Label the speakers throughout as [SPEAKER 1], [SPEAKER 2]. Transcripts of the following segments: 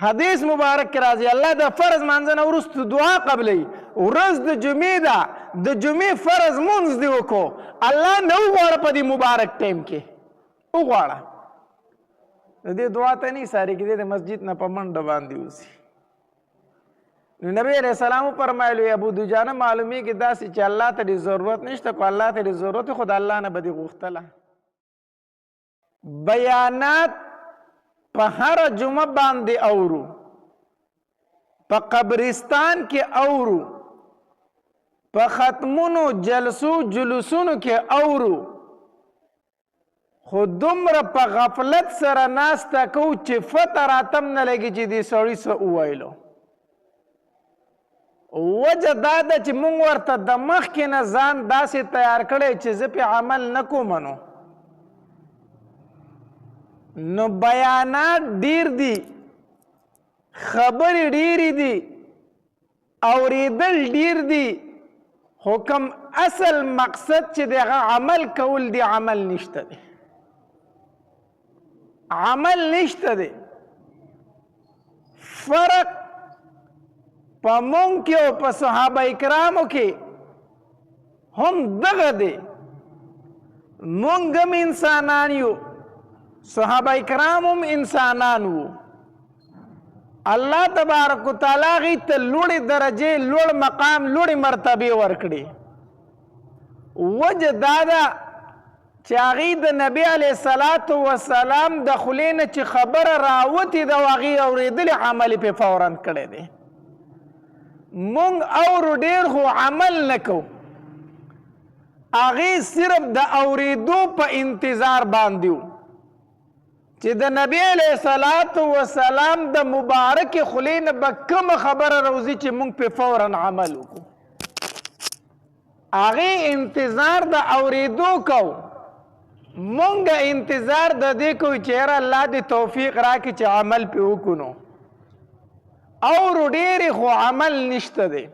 [SPEAKER 1] حدیث مبارک کې راځي الله د فرض مانځه نه وروسته دعا قبلوي ورځ د جمعې ده د جمعې فرض مونځ دې وکړو الله نه وغواړه په دې مبارک ټایم کې وغواړه د دې دعا ته نه ساري کې د مسجد نه په منډه باندې اوسي نو نبی علیہ السلام فرمایلو ابو دجانه معلومیږي داسې چې الله ته دې ضرورت نشته کو الله ته دې ضرورت خو د الله نه به دې غوښتله بیانات په هر جمعه باندې اورو په قبرستان کې اورو په ختمونو جلسو جلوسونو کې اورو خو دومره په غفلت سره ناسته کو چې فتح راتم نه لګي چې دې سړي څه وویلو وجه دا ده چې مونږ ورته د مخکې نه ځان داسې تیار کړی چې زه پې عمل نه کوم نو بیانات ډیر دي خبرې ډیرې دي اورېدل ډیر دي خو کوم اصل مقصد چې د هغه عمل کول دی عمل نشته دی عمل نشته دی فرق په مونږ کې او په صحابه کرامو کې هم دغه دی مونږ هم انسانان یو صحابه کرام هم انسانان وو الله تبارک وتعالی غي ته لوړې درجې لوړ مقام لوړې مرتبه ورکړي وجه دا ده چې هغې د نبي علیه الصلاة وسلام د خولې نه چې خبره راوتې ده او هغې اورېدلې عمل یې پې فورا کړی دی مونږ اورو ډېر خو عمل نه کوو هغې صرف د اورېدو په انتظار باندې وو چې د نبی علیه الصلاة وسلام د مبارکې خولې نه به کومه خبره راوځي چې مونږ پې فورا عمل وکړو هغې انتظار د اورېدو کوو مونږ انتظار د دې کوو چې یاره الله دې توفیق راکړي چې عمل پې وکړو نو اورو ډېرې خو عمل نشته دی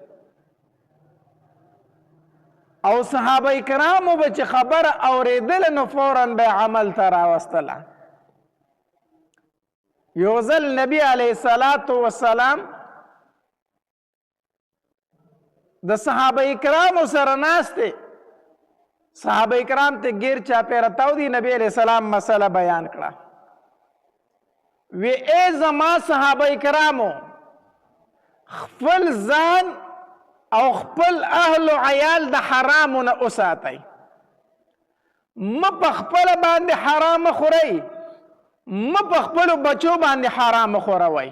[SPEAKER 1] او صحابه کرامو به چې خبره اورېدله نو فورا به عمل ته راوستله یو ځل نبی علیه الصلاة وسلام د صحابه کرامو سره ناست دی صحابه کرام ته غیر چاپېره تاو دي نبی علیه السلام مسله بیان کړه وی ای زما صحابه کرامو خپل ځان او خپل اهل و عیال د حرامو نه وساتئ مه په خپله باندې حرام خورئ مه په خپلو بچو باندې حرام خوروئ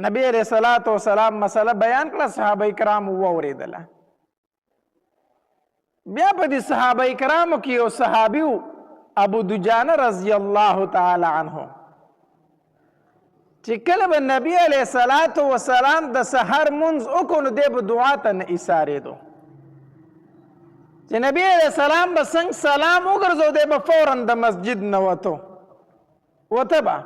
[SPEAKER 1] نبی علیه الصلاة وسلام مسله بیان کړه صحابه کرامو واورېدله بیا په دې صحابه کرامو کې یو صحابي و ابو دجانه رضی الله تعالی عنه چې کله به نبی علیه الصلاة وسلام د سحر منځ وکړو نو دی به دعا ته نه ایسارېدو چې نبی علیه السلام به څنګه سلام وګرځو دی به فورا د مسجد نه وته به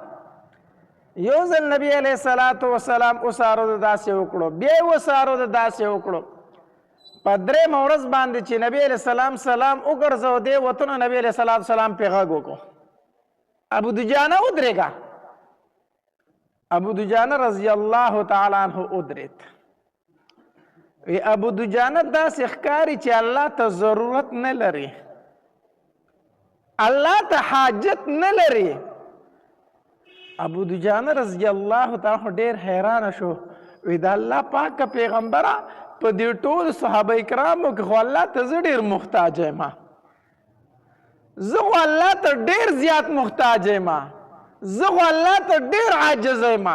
[SPEAKER 1] یو ځل نبی علیه الصلاة وسلام وسارو د داسې وکړو بیا یې وسارو د داسې وکړو په درېیمه ورځ باندې چې نبی علیه السلام سلام وګرځو دی وته نو نبی علیه الصلاة وسلام پې غږ وکړو ابو دجانه ودرېږه ابو دجانه رضی الله تعالی عنه ودرېد وی ابو دجانه داسې ښکاري چې الله ته ضرورت نه لري الله ته حاجت نه لري ابو دجانه رضی الله تعالی ډېر حیرانه شو وی د الله پاکه پیغمبره په دې ټول صحابه کرامو کې خو الله ته زه ډېر محتاج یم زه خو الله ته ډېر زیات محتاج یم زه خو الله ته ډېر عاجز یم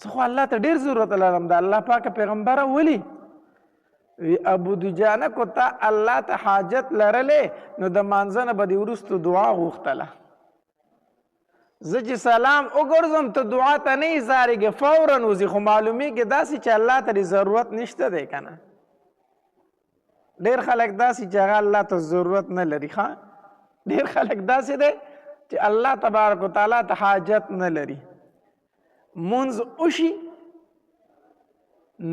[SPEAKER 1] زه خو الله ته ډېر ضرورت لرم د الله پاکه پیغمبره ولي وی ابو دجانه کو تا الله ته حاجت لرلې نو د مانځه نه به دې وروستو دعا غوښتله زه چې سلام وګرځم ته دعا ته نه ایزارېږې فورا وځي خو معلومیږي داسې چې الله ته دې ضرورت نشته دی که نه ډېر خلک داسې چې هغه الله ته ضرورت نه لري ښه ډېر خلک داسې دی چې الله تبارک وتعالی ته حاجت نه لري مونځ وشي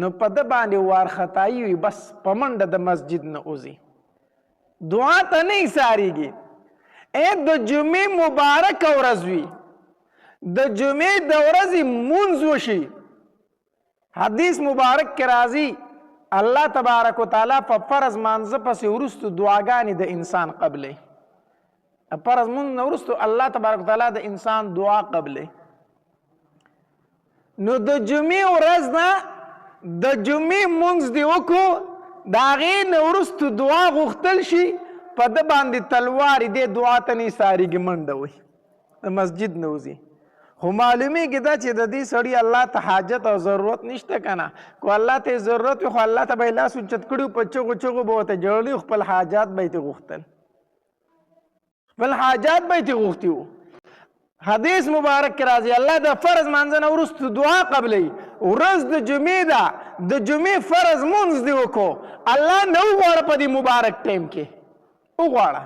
[SPEAKER 1] نو په ده باندې وارخطایي وي بس په منډه د مسجد نه وځي دعا ته نه ایسارېږي د جمعې مبارکه ورځ وي د جمعې د ورځې مونځ وشي. حدیث مبارک کې راځي الله تبارک وتعالی په فرض مانځه پسې وروستو دعاګانې د انسان قبلې. فرض مونځ نه وروستو الله تبارک وتعالی د انسان دعا قبلې. نو د جمعې ورځ نه د جمعې مونځ دې وکړو، د هغې نه وروستو دعا غوښتل شي، په ده باندې تلوار دې دعا ته نه ایسارېږي، منډه وي د مسجد نه وځي. خو معلومیږي دا چې د دې سړي الله ته حاجت او ضرورت نشته که نه. کو الله ته ضرورت وي خو الله ته به یې لاس اوچت کړي، په چغو چغو به ورته جوړلي، خپل حاجات به یې ترې غوښتل، خپل حاجات به یې ترې غوښتي وو. حدیث مبارک کې راځي الله د فرض مانځه نه وروسته دعا قبلوي. ورځ د جمعې ده، د جمعې فرض مونځ دې وکړو، الله نه وغواړه په دې مبارک ټایم کې وغواړه،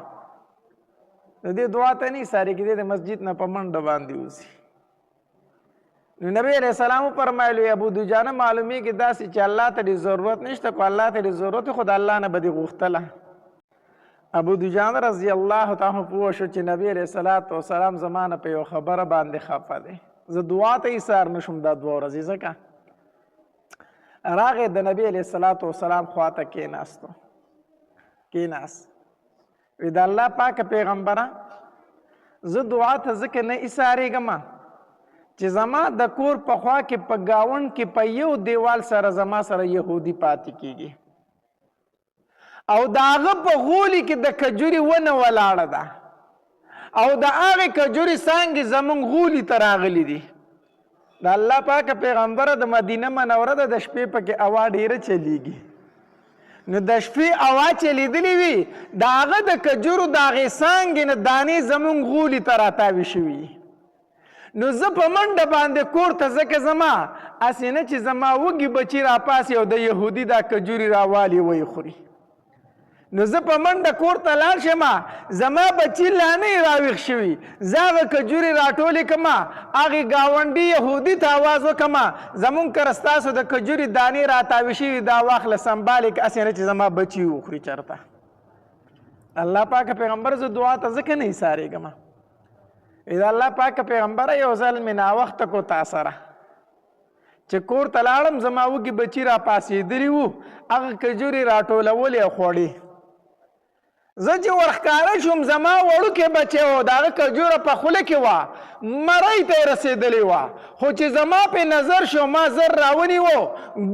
[SPEAKER 1] د دې دعا ته نه ایسارېږي، دی د مسجد نه په منډه باندې وځي. نو نبی علیہ السلام فرمایلو ابو دجانه معلومیږي داسې چې الله ته دې ضرورت نشته، کو الله ته دې ضرورت وي خو د الله نه به دې غوښتله. ابو دجانه رضی الله تعالی پوه شو چې نبی علیہ السلام زما نه په یو خبره باندې خفه دی، زه دعا ته ایسار نشم دا 2 ورځې. ځکه راغی د نبی علیہ السلام خواته کېناست، وی د الله پاکه پیغمبره زه دعا ته ځکه نه ایسارېږم چې زما د کور په خوا کې په ګاونډ کې په یو دیوال سره زما سره یهودي پاتې کېږي او د هغه په غولي کې د کجوري ونه ولاړه ده او د هغې کجوري څانګې زمونږ غولي ته راغلي دي. د الله پاکه پیغمبره د مدینه منوره ده، د شپې پکې هوا ډېره چلیږي. نو د شپې هوا چلیدلې وي، د هغه د کجورو د هغې څانګې نه دانې زمونږ غولي ته راتاوې شوي. نو زه په منډه باندې کور ته ځکه زما هسې نه چې زما وږي بچي راپاسي او د یهودي دا کجوري راوالي ویې خوري. نو زه په منډه کور ته لاړ شم، زما بچي لا نه یې راویښ شوي، زه هغه کجوري راټولې کړم، هغې ګاونډي یهودي ته اواز وکړم زمونږ کره ستاسو د کجوري دانې راتاوې شوي، دا واخله سنبالې کړه، هسې نه چې زما بچي وخوري چېرته. الله پاکه پیغمبر زه دعا ته ځکه نه ایسارېږم. د الله پاکه پیغمبره یو ځل مې ناوخته کو تا سره چې کور ته لاړم، زما وږي بچي راپاسېدلي وو، هغه کجوري راټولولې او خوړې. زه چې ورښکاره شوم زما وړوکی بچی و، د هغه کجوره په خوله کې وه، مرۍ ته یې رسېدلې وه، خو چې زما پې نظر شو ما زر راونیوه،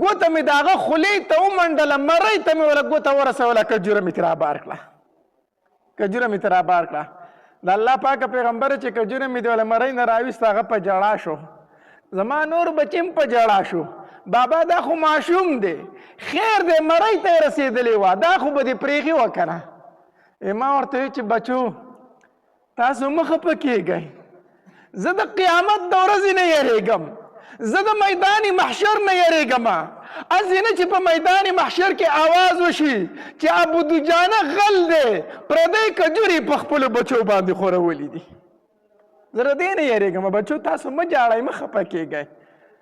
[SPEAKER 1] ګوته مې د هغه خولې ته ومنډله، مرۍ ته مې وله ګوته ورسوله، کجوره مې ترې رابار کړه. د الله پاکه پیغمبر چې کجوره مې د وله مرۍ نه راویست، هغه په جړا شو، زما نور بچي هم په جړا شو، بابا دا خو ماشوم دی، خیر دی مرۍ ته یې رسېدلې وه، دا خو به دې پرېښې وه که نه. ما ورته وی چې بچو تاسو مه خفه کېږئ، زه د قیامت د ورځې نه یېرېږم، زه د میدان محشر نه یېرېږم. هسې نه چې په میدان محشر کې آواز وشي چې ابو دجانه غل دی، پردی کجوري په خپلو بچو باندې خورولي دي. زه د دې نه یېرېږم. بچو تاسو مه جاړئ، مه خفه کېږئ،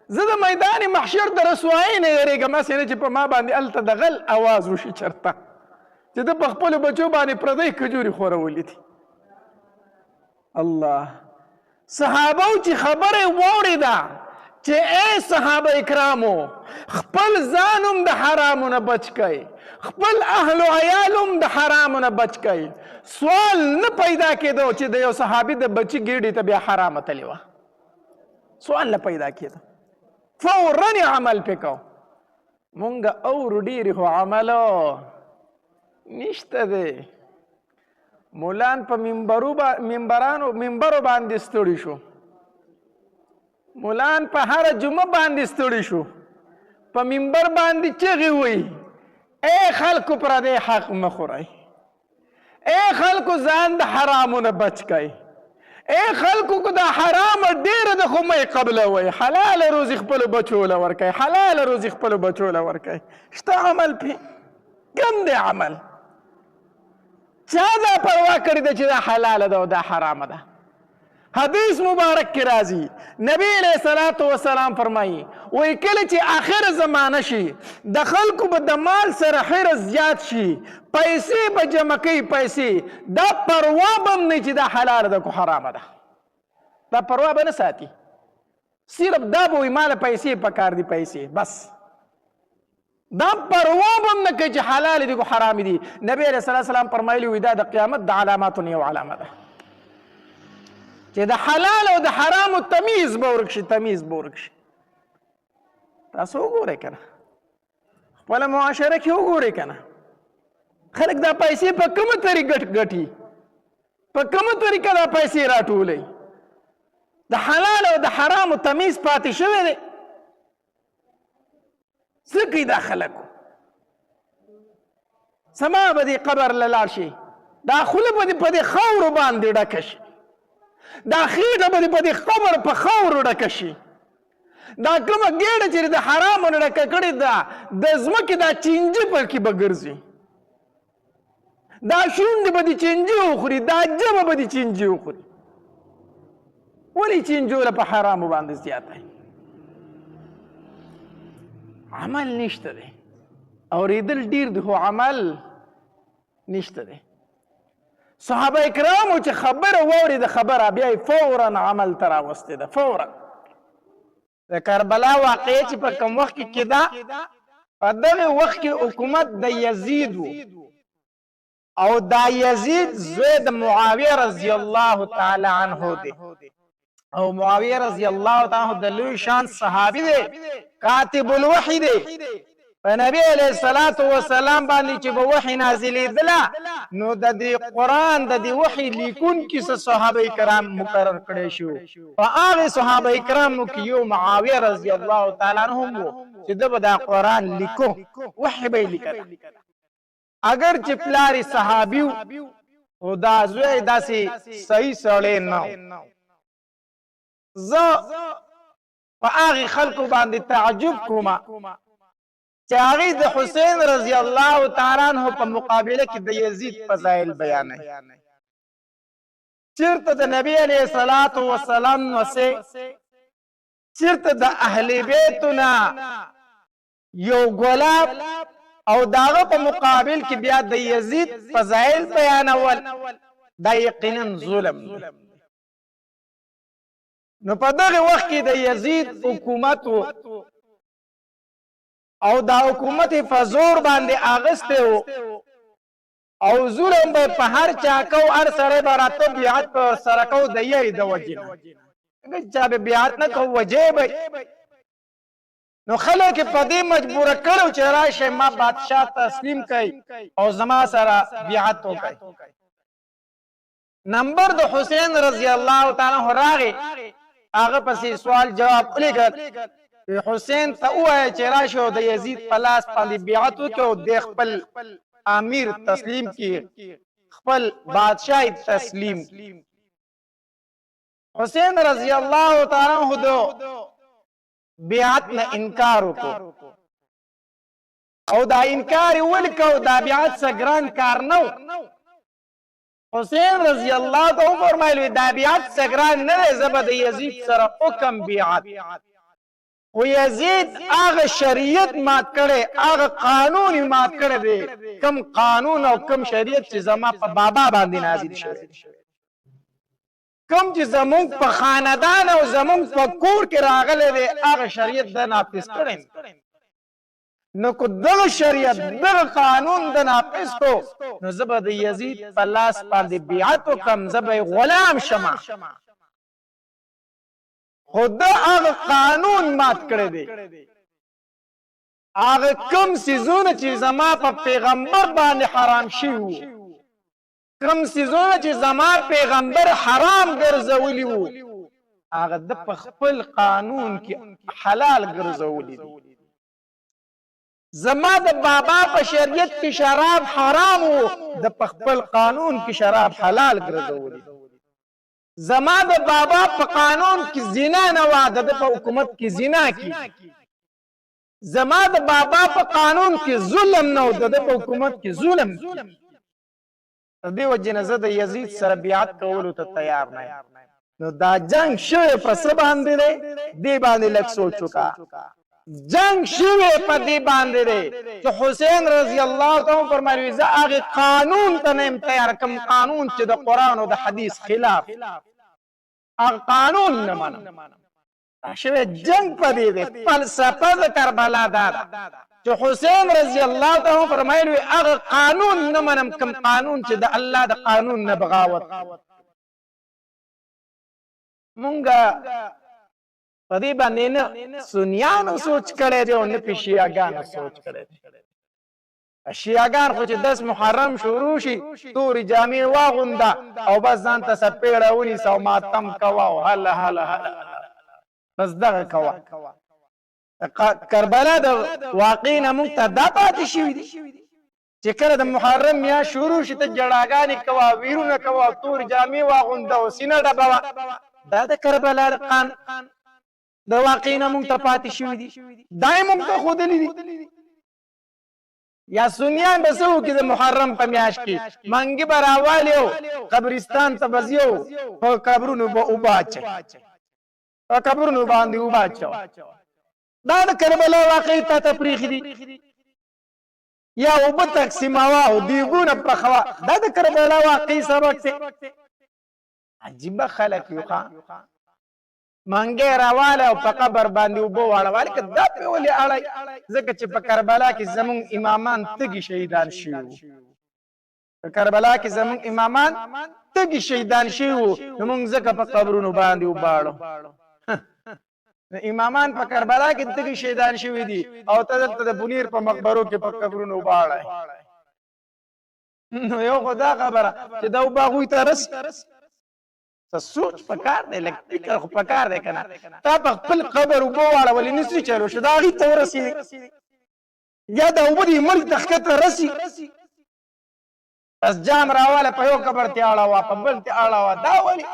[SPEAKER 1] زه د میدان محشر د رسوایۍ نه یېرېږم، هسې نه چې په ما باندې هلته د غل آواز وشي چېرته چې ده په خپلو بچو باندې پردی کجوري خورولي دي. الله صحابو چې خبره واورېده چې ای صحابه کرامو خپل ځان هم د حرامو نه بچ کئ، خپل اهل و عیال هم د حرامو نه بچ کئ. سوال نه پیدا کېدو چې د یو صحابي د بچي ګېډې ته بیا حرامه تلې وه، سوال نه پیدا کېدو، فورا یې عمل پې کو. مونږ اورو ډېرې خو عملو نشته دی. مولان په منبرو باندې ستړي شو، مولان په هره جمعه باندې ستړي شو، په منبر باندې چغې وایي ای خلکو پردی حق مه خورئ، ای خلکو ځان د حرامو نه بچ کئ، ای خلکو که دا حرامه ډېره ده خو مه یې قبلوئ، حلاله روزي خپلو بچو له ورکئ، حلاله روزي خپلو بچو له ورکئ. شته عمل پې کم دی عمل؟ چا دا پروا کړې ده چې دا حلاله ده او دا حرامه ده؟ حدیث مبارک کې راځي نبی علیہ الصلوۃ والسلام فرمایي وایي کله چې آخر زمانه شي د خلکو به د مال سره حرص زیات شي، پیسې به جمع کوي، پیسې دا پروا به هم نه چې دا حلاله ده که حرامه ده. دا پروا به نه ساتي، صرف دا به وایي ماله پیسې پکار دي، پیسې بس. دا پروا به هم نه کوي چې حلال دي که حرام دي. نبی علیه الصلاة والسلام فرمایلي وي دا د قیامت د علاماتو یو علامه ده چې د حلال او د حرامو تمیز به ورک شي، تمیز به ورک شي. تاسو وګورئ که نه، خپله معاشره کې وګورئ که نه، خلک دا پیسې په کومه طریقه ګټي، په کومه طریقه دا پیسې راټولوي. د حلال او د حرامو تمیز پاتې شوی دی. څه کوي دا خلکو؟ سما به دې قبر له لاړ شي، دا خوله به دې په دې خاورو باندې ډکه شي، دا خېټه به دې په دې قبر په خاورو ډکه شي. دا کومه ګېډه چې د حرامو نه ډکه کړې ده، د ځمکې دا چینجي پکې به ګرځي، دا شونډې به دې چینجي وخوري، دا جبه به دې چینجي وخوري. ولې چینجوله په حرامو باندې زیاتی؟ عمل نشته دی، اورېدل ډېر دی خو عمل نشته دی. صحابه کرامو چې خبره واورېده خبره بیا یې فورا عمل ته راوستې ده، فورا. د کربلا واقعه چې په کوم وخت کې کېده، په دغه وخت کې حکومت د یزید و، او دا یزید زوی د معاویه رضی الله تعالی عنه دی، او معاویه رضی الله تعالی عنه د لوی شان صحابي دی، کاتب الوحی دی. په نبی علیه الصلاة والسلام باندې چې به وحی نازلېدله، نو د دې قرآن د دې وحی لیکونکي څه صحابه کرام مقرر کړی شو. په هغې صحابه کرامو کې یو معاویه رضی الله تعالی عنه هم و چې ده به دا قرآن لیکو، وحی به یې لیکله. اگر چې پلار یې صحابي و، خو دا زوی یې داسې صحیح سړی نه و. زه په هغې خلکو باندې تعجب کومه چې هغوی د حسین رضی الله تعالی عنه په مقابله کې د یزید فضایل بیانوي. چېرته د نبی علیه الصلاة والسلام نوسې، چېرته د اهل بیتو نه یو ګلاب، او د هغه په مقابل کې بیا د یزید فضایل بیانول، دا یقینا ظلم. نو په دغه وخت کې د یزید حکومت و، او دا حکومت په زور باندې اغسته و، او ظلم به په هر چا کو، هر سړی به راته بیعت په سره کو د یې د وجې نه، چا به بیعت نه کو وجې به. نو خلک په دې مجبوره کړو چې راشئ ما بادشاه تسلیم کړئ او زما سره بیعت وکړئ. نمبر د حسین رضی الله تعالی عنہ راغی، هغه پسې سوال جواب ولیکل. حسین ته ووایه چې راشي او د یزید په لاس باندې بیعت وکړي او د خپل امیر تسلیم کړي، خپل بادشاهي تسلیم. حسین رضی الله تعالی عنہ د بیعت نه انکار وکړو، او دا انکار یې ولې کوو؟ دا بیعت څه ګران کار نه و. حسین رضی الله تعالی عنہ فرمایلي دا بیعت څه ګران نه دی، زه به د یزید سره وکړم بیعت. و یزید هغه شریعت مات کړی، هغه قانون یې مات کړی دی، کم قانون او کم شریعت چې زما په بابا باندې نازل شوی، کم چې زمونږ په خاندان او زمونږ په کور کې راغلی دی، هغه شریعت ده نافذ کړی. نو که دغه شریعت دغه قانون د نافذ کو، نو زه به د یزید په لاس باندې بیعت وکړم، زه به غلام شمه. خو ده هغه قانون مات کړی دی، هغه کم څیزونه چې زما په پیغمبر باندې حرام شوي وو، کم څیزونه چې زما پیغمبر حرام ګرځولي وو، هغه ده په خپل قانون کې حلال ګرځولي دي. زما د بابا په شریعت کې شراب حرام وو، د په خپل قانون کې شراب حلال ګرځولي. زما د بابا په قانون کې زنا نه وه، د په حکومت کې زنا کی. زما د بابا په قانون کې ظلم نه و، د په حکومت کې ظلم کی. دې وجې نه زه د یزید سره بیعت کولو ته تیار نه یم. نو دا جنگ شوی په څه باندې دی؟ دې باندې لږ سوچ وکړه. جنگ شوی په دې باندې دی چې حسین رضی الله تعالی فرمایي زه هغه قانون ته نه یم تیار کوم، قانون چې د قرآن او د حدیث خلاف. هغه قانون نه منم. شوی جنگ په دې دی، فلسفه د کربلا دا ده چې حسین رضی الله تعالی فرمایلی هغه قانون نه منم کوم قانون چې د الله د قانون نه بغاوت. مونږه په دې باندې نه سنیانو سوچ کړی دی او نه په شیعاګانو سوچ کړی دی. شیعاګان خو چې 10 محرم شروع شي تورې جامې واغونده او بس ځان ته څپېړه ونیسه او ماتم کوه او هله هله هله بس دغه کوه. کربلا د واقع نه موږ ته دا پاتې شوي دي چې کله د محرم میاشت شروع شي ته جړاګانې کوه، ویرونه کوه، تورې جامې واغونده او سینه ډبوه. دا د کربلا د واقع نه موږ ته پاتې شوي دي، دا یې موږ ته ښودلي دي. یا سنیان به څه وکړي د محرم په میاشت کې منګي به راوالي او قبرستان ته به ځي او په قبرونو به اوبه اچوي، په قبرونو باندې اوبه اچوه. دا د کربلا واقعي تا ته پرېښي دي. یا اوبه تقسیموه او دیګونه پخوه، دا د کربلا واقعي سبق دی. عجیبه خلک یو ښه منګی راواله او په قبر باندې اوبه واړولې که دا پرې ولې اړئ؟ ځکه چې په کربلا کې زمونږ امامان تږي شهیدان شوي وو. په کربلا کې زمونږ امامان تږي شهیدان شوي وو، نو موږ ځکه په قبرونو باندې وباړو. امامان په کربلا کې تږي شهیدان شوي دي او ته دلته د بنیر په مقبرو کې په قبرونو وباړئ. نو یو خو دا خبره چې دا اوبه هغوی ته رسي. سوچ پکار دی، لږ فکر خو پکار دی که نه. تا په خپل قبر اوبه واړولې نسي چلو شو، دا هغې ته ورسېږي یا دا اوبه دې ملک ته ښکته رسي. بس جام راواله په یو قبر ته اړوه په بل ته اړوه. دا ولې؟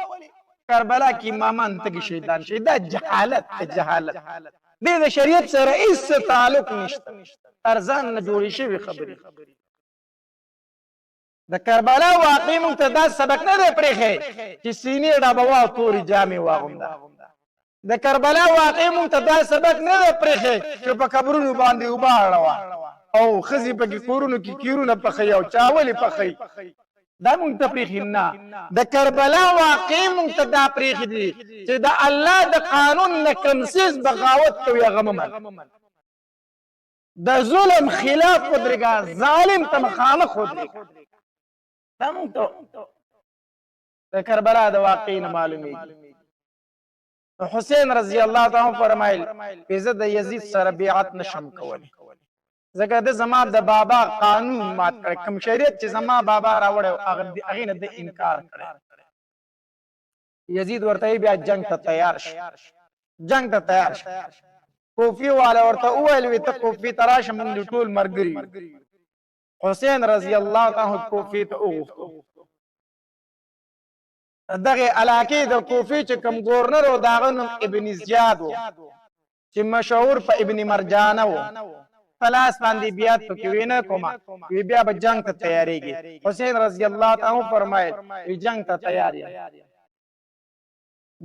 [SPEAKER 1] کربلا کې امامان تږي شهیدان شي. دا جهالت دی، جهالت. دې د شریعت سره هېڅ تعلق نشته، تر ځان نه جوړې شوي خبرې. د کربلا واقع موږ ته دا سبق نه دی پرېښی چې سینې ډبوه او تورې جامې واغونده. د کربلا واقع موږ ته دا سبق نه دی پرېښی چې په قبرونو باندې اوبه اړوه او ښځې پکې کورونو کې کیرونه پخوي او چاولې پخوي. دا موږ ته پرېښي نه. د کربلا واقع موږ ته دا پرېښي دي چې د الله د قانون نه کوم څیز بغاوت کوي هغه مه منه. د ظلم خلاف ودرېږه، ظالم ته مخامخ ودرېږه. دا موږ ته د کربلا د واقع نه معلومیږي. حسین رضی الله تعالی فرمایل چې زه د یزید سره بیعت نشم کولی ځکه د زما د بابا قانون مات کړی، کوم شریعت چې زما بابا راوړی هغې نه د انکار کړی. یزید ورته بیا جنگ ته تیار شي، جنگ ته تیار شي. کوفی والا ورته وویل وی ته کوفی ته راشه موږ ټول ملګري یو. حسین رضی الله تعالی کوفی ته وغوښتو. دغه علاقې د کوفی چې کوم ګورنر و د هغه نوم ابن زیاد و چې مشهور په ابن مرجانه و. په لاس باندې بیعت پکې وی نه کومه، وی بیا به جنگ ته تیارېږي. حسین رضی الله تعالی فرمایل وی جنگ ته تیار یم،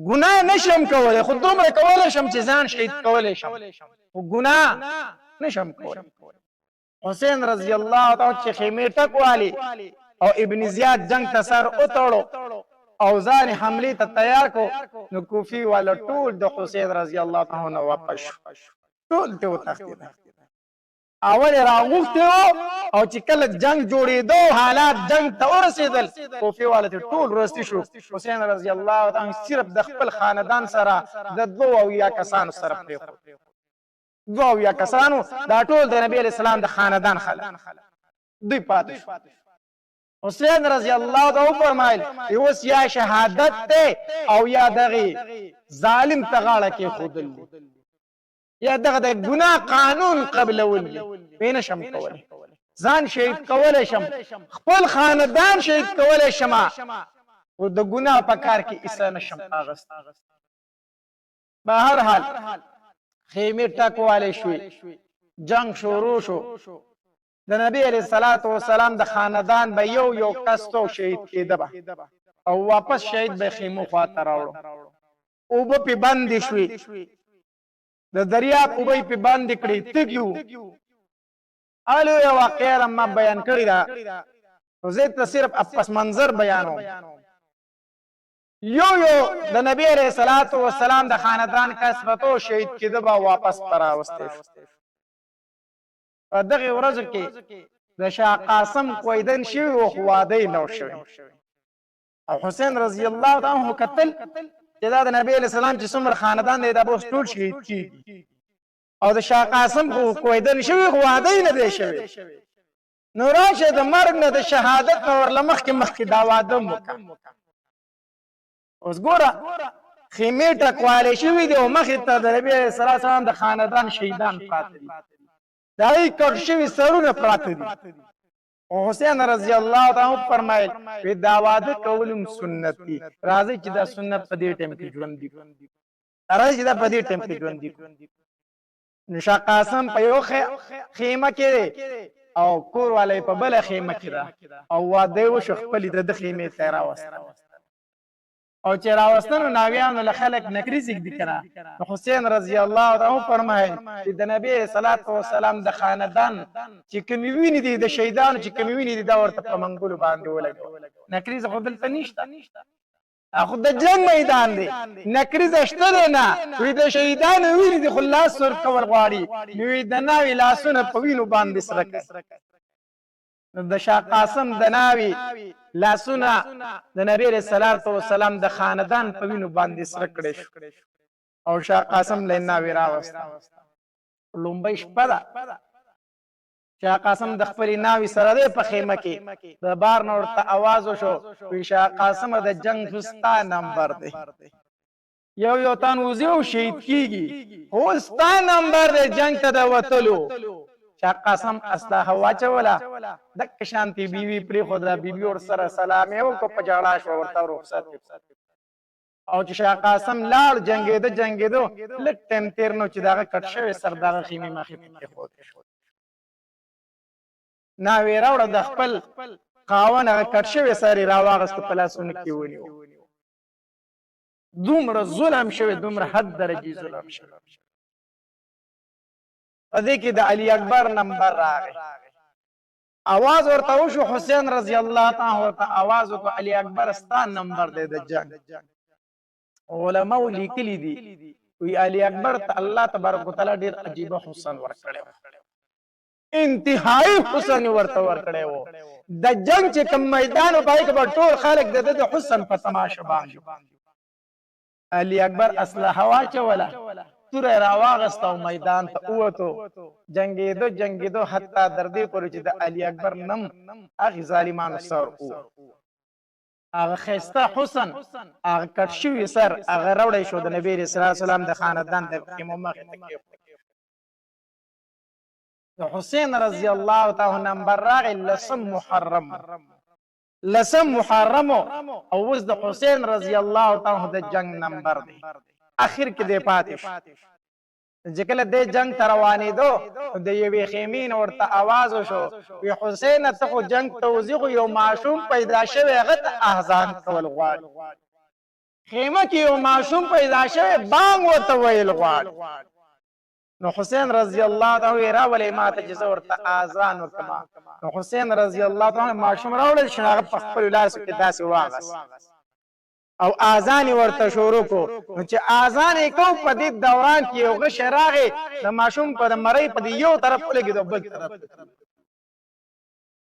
[SPEAKER 1] ګناه نشم کولی خو دومره کولی شم چې ځان شهید کولی شم، خو ګناه نشم کولی. حسین رضی الله تعالی چې خیمې ټک والی او ابن زیاد جنگ ته سر وتړو او ځان حملې ته تیار کو، نو کوفی والا ټول د حسین رضی الله تعالی نه واپس شو، ټول ته وتښتېدل. اول راغوښتي وو او چې کله جنگ جوړېدو حالات جنگ ته ورسېدل، کوفی والا ته ټول رستی شو. حسین رضی الله تعالی صرف د خپل خاندان سره د 2 کسانو سره پرېښود. 2 کسانو دا ټول د نبی علیہ السلام د خاندان خلک دوی پاتې شو. حسین رضی الله تعالی فرمایل اوس یا شهادت ته او یا دغه ظالم ته غاړه کې خودل یا دغه د ګناه قانون قبلول وینه شم کولی، ځان شهید کولی شم، خپل خاندان شهید کولی شم، او د ګناه په کار کې ایسه نشم اغست. به هر حال خیمې ټکوالی شوې، جنگ شروع شو. د نبی علیہ الصلوۃ والسلام د خاندان به یو کس تو شهید کېده به او واپس شهید به خیمو خواته راوړو. اوبه پې بندې شوې، د دریاب اوبه یې پې بندې کړې، تږي وو. لویه واقعه ما بیان کړې ده، خو زه ته صرف پس منظر بیانوم. یو د نبی علیہ الصلوۃ والسلام د خاندان کسبتو شهید کېده به واپس پراوسته شو. په دغه ورځ کې د شاه قاسم کویدن شوی او واده نو شوی او حسین رضی الله تعالی عنہ قتل چې دا د نبی علیہ السلام چې څومره خاندان دی دا به ټول شهید کیږي او د شاه قاسم کویدن شوی واده نه دی شوی. نو راشه د مرګ نه د شهادت نور لمخ کې مخ کې دا واده وکړه. اوس ګوره خیمې ټکوالی شوي دي او مخې ته د نبي علیه الصلاة والسلام د خاندان شهیدان پراته دي، د هغوی کټ شوي سرونه پراته دي. او حسین رضی الله تعالی فرمایل چې دا واده کول هم سنت دي، راځئ چې دا سنت په دې ټیم کې ژوندي کړو، راځئ چې دا په دې ټیم کې ژوندي کړو. نو شاه قاسم په یو خیمه کې او کور والی په بله خیمه کې ده او واده وشو، خپلې د ده خیمې ته راوسته او چې راوستنو ناویانو له خلک نکریز ږدي که نه. نو حسین رضی الله تعالی وفرمایل چې د نبي صلوات والسلام د خاندان چې کومې وینې دي د شهیدانو چې کومې وینې دي دا ورته په منګولو باندې ولګوي. نکریز خو دلته نشته، خو د جنګ میدان دی، نکریز شته دی نه. وی د شهیدانو وینې دي خو لاس ورکول غواړي، نو وی د ناوې لاسونه په وینو باندې سره کړي. د شاه قاسم د ناوې لاسونه د نبی علیه الصلاة والسلام د خاندان په وینو باندې سره کړی شو او شاه قاسم له ناوې راوسته. لومبۍ شپه ده، شاه قاسم د خپلې ناوې سره دی په خیمه کې، د بار نه ورته اواز وشو وی شاه قاسم د جنګ خو ستا نمبر دی، یو تن وځي او شهید کیږي، خو ستا نمبر دی جنګ ته د وتلو. شاه قاسم اسلحه واچوله، دک شانتی بیوی پرېښوده، بیبي ورسره سلام یې وکړو، په ژړا شوه، ورته رخصت او چې شاه قاسم لاړ جنګېده لږ ټایم تېر نه چې د هغه کټ شوی سر د هغه خیمې مخې ته کېښودی شو. ناوې راوړه د خپل خاوند هغه کټ شوی سر یې راواغسته په لاسونو کې ونیو. دومره ظلم شوی، دومره حد درجې ظلم شوی. په دې کې د علي اکبر نمبر راغی، आवाज ورته وشو، حسین رضی الله تعالی ورته आवाज وکړ علي اکبر ستا نمبر دی د جنگ. علماء لیکلي دي وی علي اکبر ته الله تبارک وتعالی ډیر عجیب حسن ورکړی، انتهایی حسن ورته ورکړی و. د جنگ چې کوم میدان و پای کې به ټول خلک د ده د حسن په تماشه باندې. علي اکبر اسلحه واچوله، توره راواغسته او میدان ته ووتو، جنګېدو حتی در دې پورې چې د علي اکبر نم هغې ظالمانو سر ووت. هغه ښایسته حسن، هغه کټ شوي سر، هغه راوړی شو د نبي علیه الصلاة والسلام د خاندان د خیمو مخې ته کېښود. د حسین رضی الله تعالی نمبر راغی لسم محرم او اوس د حسین رضی الله تعالی د جنگ نمبر دی، اخر کې دی پاتې شو. چې کله دې جنگ ته روانېدو د یوې خیمې نه ورته اواز وشو وی حسین ته خو جنگ ته وځې، خو یو ماشوم پیدا شوی هغه ته احزان کول غواړي. خیمه کې یو ماشوم پیدا شوی بانګ ورته ویل غواړي. نو حسین رضی الله تعالی راولې ما ته چې زه ورته اذان وکړم. نو حسین رضی الله تعالی ماشوم راوړل چې هغه په خپل لاس کې داسې واغس او اذان ورته شروع کو. نو چې اذان یې کو په دې دوران کې یو غش راغی، د ماشوم په مړی په یو طرف ولګېد او بل طرف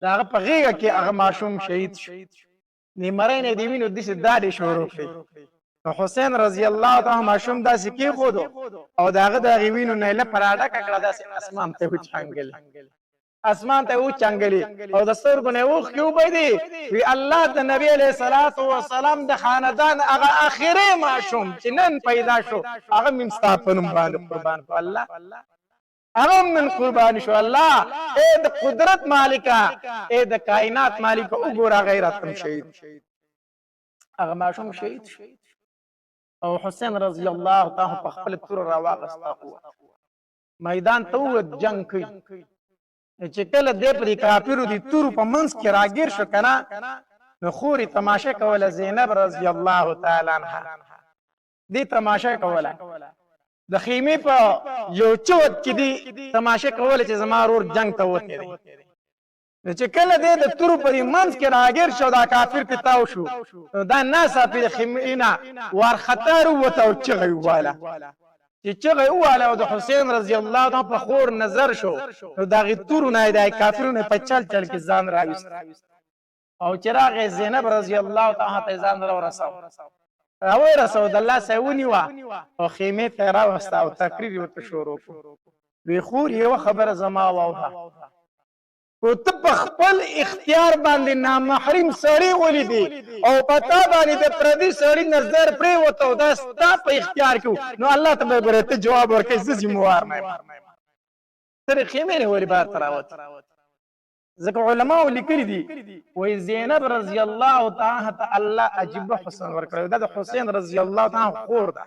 [SPEAKER 1] د هغه په غېږه کې هغه ماشوم شهید شو. د مړی نه د وینو داسې دارې شروع کړې. نو حسین رضی الله تعالی ماشوم داسې کېښودو او د هغه د هغې وینو نیله پر ډکه کړه، داسې اسمان ته وچانګلې، اسمان ته وچانګلې او د سترګو نه اوښکې وبهېدې. وی الله د نبي علیه الصلاة والسلام د خاندان هغه آخري ماشوم چې نن پیدا شو هغه مې ستا په نوم باندې قربان کړو، الله هغه من قربان شو. الله ای د قدرت مالکه، ای د کائنات مالکه، وګوره غیرت هم شهید، هغه ماشوم شهید شو. او حسین رضی الله تعالی په خپل تور راواغسته میدان ته ووت جنګ کوي. چې کله دې پرې کافرو دي تورو په منځ کې راګیر شو که نه، نو خورې تماشه کوله زینب رضی الله تعالی عنها، دې تماشه کوله د خیمې په یو چوت کې دې تماشه کوله چې زما ورور جنګ ته وتی دی. نو چې کله دی د تورو په دې منځ کې راګیر شو دا کافر پې تاو شو نو دا ناڅاپي د خیمې نه وارخطا راووته او چغه یې وواله چې چغه یې وواله او د حسین رضی الله عنه په خور نظر شو نو د هغې تورو نه یې د کافرونو په چل چل کې ځان راویست او چې راغی زینب رضی الله عنها ته یې ځان راورساو راورساو د الله سه یې ونیوه او خیمې ته یې راوسته او تقریر یې ورته شروع کړو وی خور یوه خبره زما واوره کو ته په خپل اختیار باندې نامحرم سړی ولیدې او په تا باندې د پردي سړي نظر پرېوته او دا ستا په اختیار کې نو الله ته به ته جواب ورکوې زه ذموار نه یم ترې خیمې نه ولې بهر ته راوت ځکه علماو لیکلي دي وایي زینب رضی الله تعالی ته الله عجیبه حسن ورکړی دا د حسین رضی الله تعالی خور ده